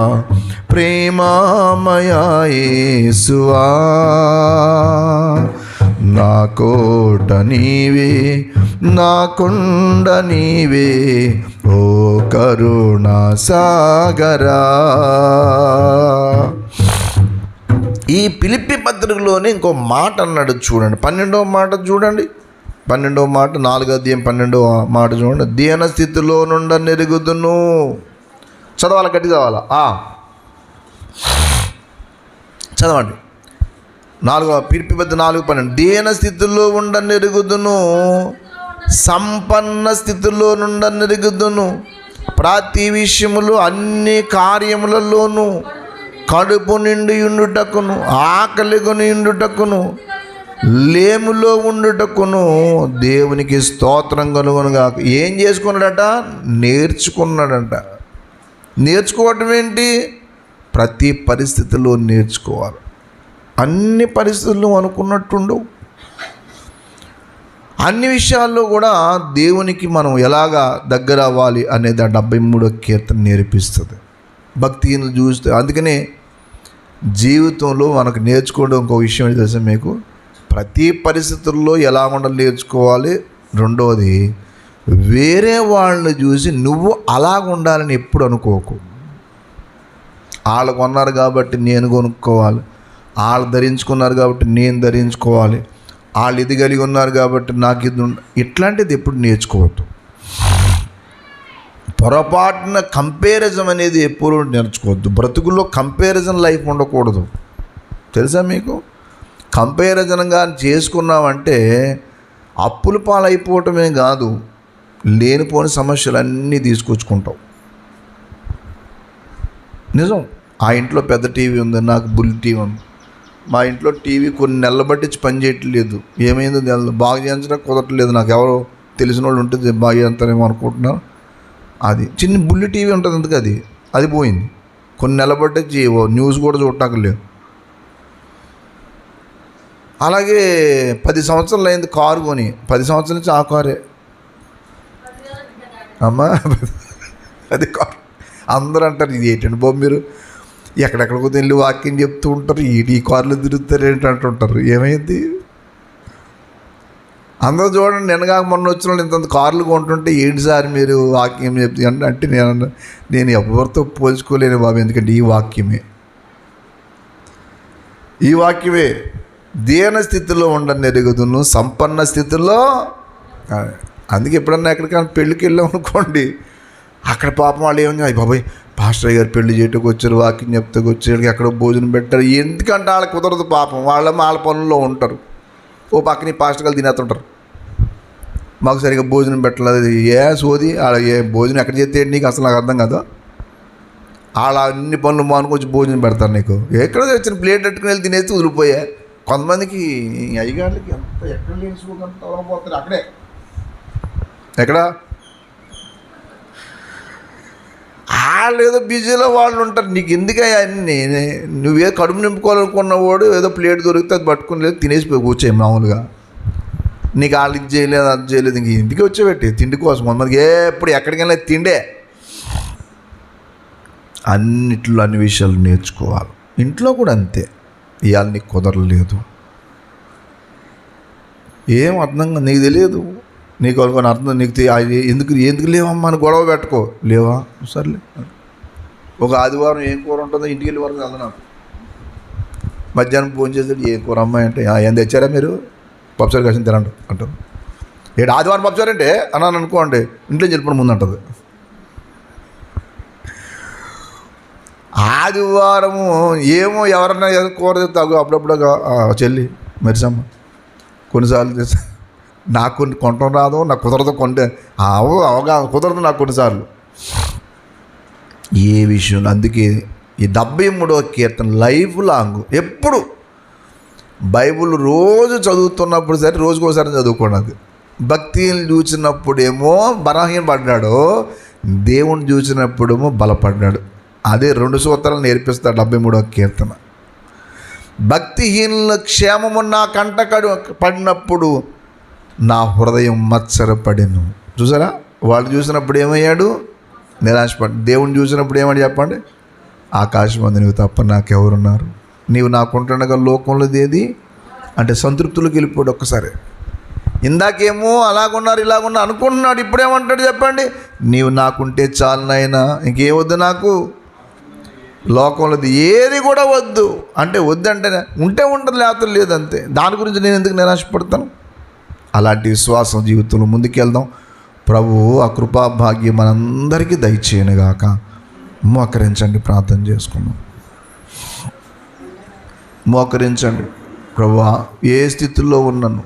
ప్రేమామయ యేసువా, నా కోట నీవే నా కొండ నీవే ఓ కరుణా సాగరా. ఈ ఫిలిప్పీ పత్రికలోనే ఇంకో మాట అన్నాడు చూడండి, 12వ మాట చూడండి, 12వ మాట 4వ అధ్యాయం 12వ మాట చూడండి. దీన స్థితిలో నుండ నెరుగుదును. చదవాలి, గట్టి చదవాలా, చదవండి. 4వ ఫిలిప్పీ పత్రిక 4:12. దీన స్థితిలో ఉండ నెరుగుదును, సంపన్న స్థితిలో నుండ నెరుగుదును, ప్రతి విషయములు అన్ని కార్యములలోనూ కడుపు నిండి ఉండుటకును, ఆకలిగొని ఉండుటకును, లేములో ఉండుటకును దేవునికి స్తోత్రం కలుగునుగా. ఏం చేసుకున్నాడట? నేర్చుకున్నాడట. నేర్చుకోవటం ఏంటి? ప్రతి పరిస్థితిలో నేర్చుకోవాలి. అన్ని పరిస్థితులు అనుకున్నట్టుండవు. అన్ని విషయాల్లో కూడా దేవునికి మనం ఎలాగా దగ్గర అవ్వాలి అనేది ఆ 73వ కీర్తన నేర్పిస్తుంది. భక్తిని చూస్తే అందుకనే జీవితంలో మనకు నేర్చుకోవడం ఇంకో విషయం ఏంటి తెలుసా మీకు? ప్రతి పరిస్థితుల్లో ఎలా ఉండాలి నేర్చుకోవాలి. రెండవది, వేరే వాళ్ళని చూసి నువ్వు అలాగ ఉండాలని ఎప్పుడు అనుకోకు. వాళ్ళు కొన్నారు కాబట్టి నేను కొనుక్కోవాలి, వాళ్ళు ధరించుకున్నారు కాబట్టి నేను ధరించుకోవాలి, వాళ్ళు ఇది కలిగి ఉన్నారు కాబట్టి నాకు ఇది ఇట్లాంటిది ఎప్పుడు నేర్చుకోవద్దు. పొరపాటున కంపారిజన్ అనేది ఎప్పుడు నేర్చుకోవద్దు. బ్రతుకుల్లో కంపారిజన్ లైఫ్ ఉండకూడదు. తెలుసా మీకు? కంపారిజన్గా చేసుకున్నామంటే అప్పుల పాలైపోవటమే కాదు, లేనిపోని సమస్యలన్నీ తీసుకొచ్చుకుంటావు. నిజం. ఆ ఇంట్లో పెద్ద టీవీ ఉంది, నాకు బుల్ టీవీ ఉంది. మా ఇంట్లో టీవీ కొన్ని నెలల బట్టి పని చేయట్లేదు. ఏమైందో బాగా చేయించడానికి కుదరట్లేదు. నాకు ఎవరో తెలిసిన వాళ్ళు ఉంటుంది బాగా చేస్తారేమో అనుకుంటున్నాను. అది చిన్న బుల్లి టీవీ ఉంటుంది, అందుకు అది పోయింది. కొన్ని నెలల బట్టి న్యూస్ కూడా చూడటానికి లేదు. అలాగే 10 సంవత్సరాలు అయింది కారు కొని. 10 సంవత్సరాల నుంచి ఆ కారే అమ్మా, అది కారు. అందరూ అంటారు ఇది ఏంటండి బాబు మీరు ఎక్కడెక్కడికో వెళ్ళి వాక్యం చెప్తూ ఉంటారు, ఈ కార్లు తిరుగుతారు ఏంటి అంటుంటారు. ఏమైంది? అందరూ చూడండి, నిన్నగా మొన్న వచ్చిన వాళ్ళు ఇంత కార్లు కొంటుంటే ఏంటి సార్ మీరు వాక్యం చెప్తే అంటే నేను ఎవరితో పోల్చుకోలేను బాబు, ఎందుకంటే ఈ వాక్యమే దీన స్థితిలో ఉండనెరుగుదును సంపన్న స్థితిలో. అందుకే ఎప్పుడన్నా ఎక్కడికైనా పెళ్ళికి వెళ్ళాం అనుకోండి, అక్కడ పాపం వాళ్ళు ఏమన్నా బాబాయ్ పాస్టర్ గారు పెళ్లి చేయటకు వచ్చారు, వాక్యం చెప్తాకు వచ్చారు, ఎక్కడో భోజనం పెట్టారు. ఎందుకంటే వాళ్ళకి కుదరదు పాపం, వాళ్ళ పనుల్లో ఉంటారు. ఓ పక్కన పాస్టర్ గారు తినేస్తుంటారు, మాకు సరిగ్గా భోజనం పెట్టలేదు. సోది వాళ్ళ భోజనం ఎక్కడ చేస్తే నీకు అసలు నాకు అర్థం కదా. వాళ్ళ అన్ని పనులు మానుకొచ్చి భోజనం పెడతారు నీకు. ఎక్కడో వచ్చిన ప్లేట్ పెట్టుకుని వెళ్ళి తినేసి వదిలిపోయా. కొంతమందికి అయ్యగాళ్ళకి ఎక్కడ లేని సుఖంత పోతారు. అక్కడే ఎక్కడ వాళ్ళు ఏదో బిజీలో వాళ్ళు ఉంటారు. నీకు ఎందుకయ్యా అన్నీ? నువ్వే కడుపు నింపుకోవాలనుకున్నవాడు ఏదో ప్లేట్ దొరికితే అది పట్టుకుని లేదు తినేసిపోయి కూర్చోయి మామూలుగా. నీకు వాళ్ళు ఇది చేయలేదు అది చేయలేదు, ఇంక ఇంటికి వచ్చేపెట్టి తిండి కోసం. కొంతమందికి ఎప్పుడు ఎక్కడికైనా తిండే. అన్నిట్లో అన్ని విషయాలు నేర్చుకోవాలి. ఇంట్లో కూడా అంతే. ఇవాళ నీకు కుదరలేదు, ఏం అర్థంగా నీకు తెలియదు, నీకు అనుకుని అర్థం నీకు ఎందుకు లేవమ్మా అని గొడవ పెట్టుకో. లేవా సర్లే, ఒక ఆదివారం ఏం కూర ఉంటుందో ఇంటికి వెళ్ళి వరకు వెళ్దాం. మధ్యాహ్నం ఫోన్ చేసేది ఏం కూర అమ్మాయి అంటే ఏం తెచ్చారా మీరు, పప్పుసారి కలిసి తినండి అంటారు. ఏడు ఆదివారం పప్పుసారంటే అన్నాను అనుకోండి, ఇంట్లో వెళ్ళిపోవడం ముందు అంటుంది. ఆదివారము ఏమో ఎవరన్నా కూర తాగు అప్పుడప్పుడు చెల్లి మరిసమ్మ కొన్నిసార్లు చేస్తా, నాకు కొన్ని కొనటం రాదు, నాకు కుదరదు, కొంటే అవగా కుదరదు నాకు కొన్నిసార్లు ఏ విషయంలో. అందుకే ఈ 73వ కీర్తన లైఫ్ లాంగ్ ఎప్పుడు బైబుల్ రోజు చదువుతున్నప్పుడు సరే రోజుకోసారి చదువుకున్నది. భక్తిని చూసినప్పుడేమో బలహీన పడ్డాడు, దేవుణ్ణి చూసినప్పుడేమో బలపడ్డాడు. అదే 2 సూత్రాలు నేర్పిస్తాడు 73వ కీర్తన. భక్తిహీనుల క్షేమము నా కంట పడినప్పుడు నా హృదయం మత్సరపడెను. చూసారా, వాళ్ళు చూసినప్పుడు ఏమయ్యాడు? నిరాశపడి. దేవుణ్ణి చూసినప్పుడు ఏమని చెప్పండి? ఆకాశం అందు నువ్వు తప్ప నాకెవరున్నారు, నీవు నాకుంటుండగా లోకంలో ఏది అంటే సంతృప్తులకు వెళ్ళిపోయాడు ఒక్కసారి. ఇందాకేమో అలాగున్నారు ఇలాగున్నారు అనుకుంటున్నాడు, ఇప్పుడేమంటాడు చెప్పండి? నీవు నాకుంటే చాలు నాయనా, ఇంకేమొద్దు నాకు, లోకంలో ఏది కూడా వద్దు. అంటే వద్దంటే ఉంటే ఉంటుంది, లేకపోతే లేదంతే. దాని గురించి నేను ఎందుకు నిరాశపడతాను? అలాంటి విశ్వాసం జీవితంలో ముందుకెళ్దాం. ప్రభువు ఆ కృపా భాగ్యం మనందరికీ దయచేయనుగాక. మోకరించండి, ప్రార్థన చేసుకుందాం. మోకరించండి. ప్రభువా, ఏ స్థితిలో ఉన్నాను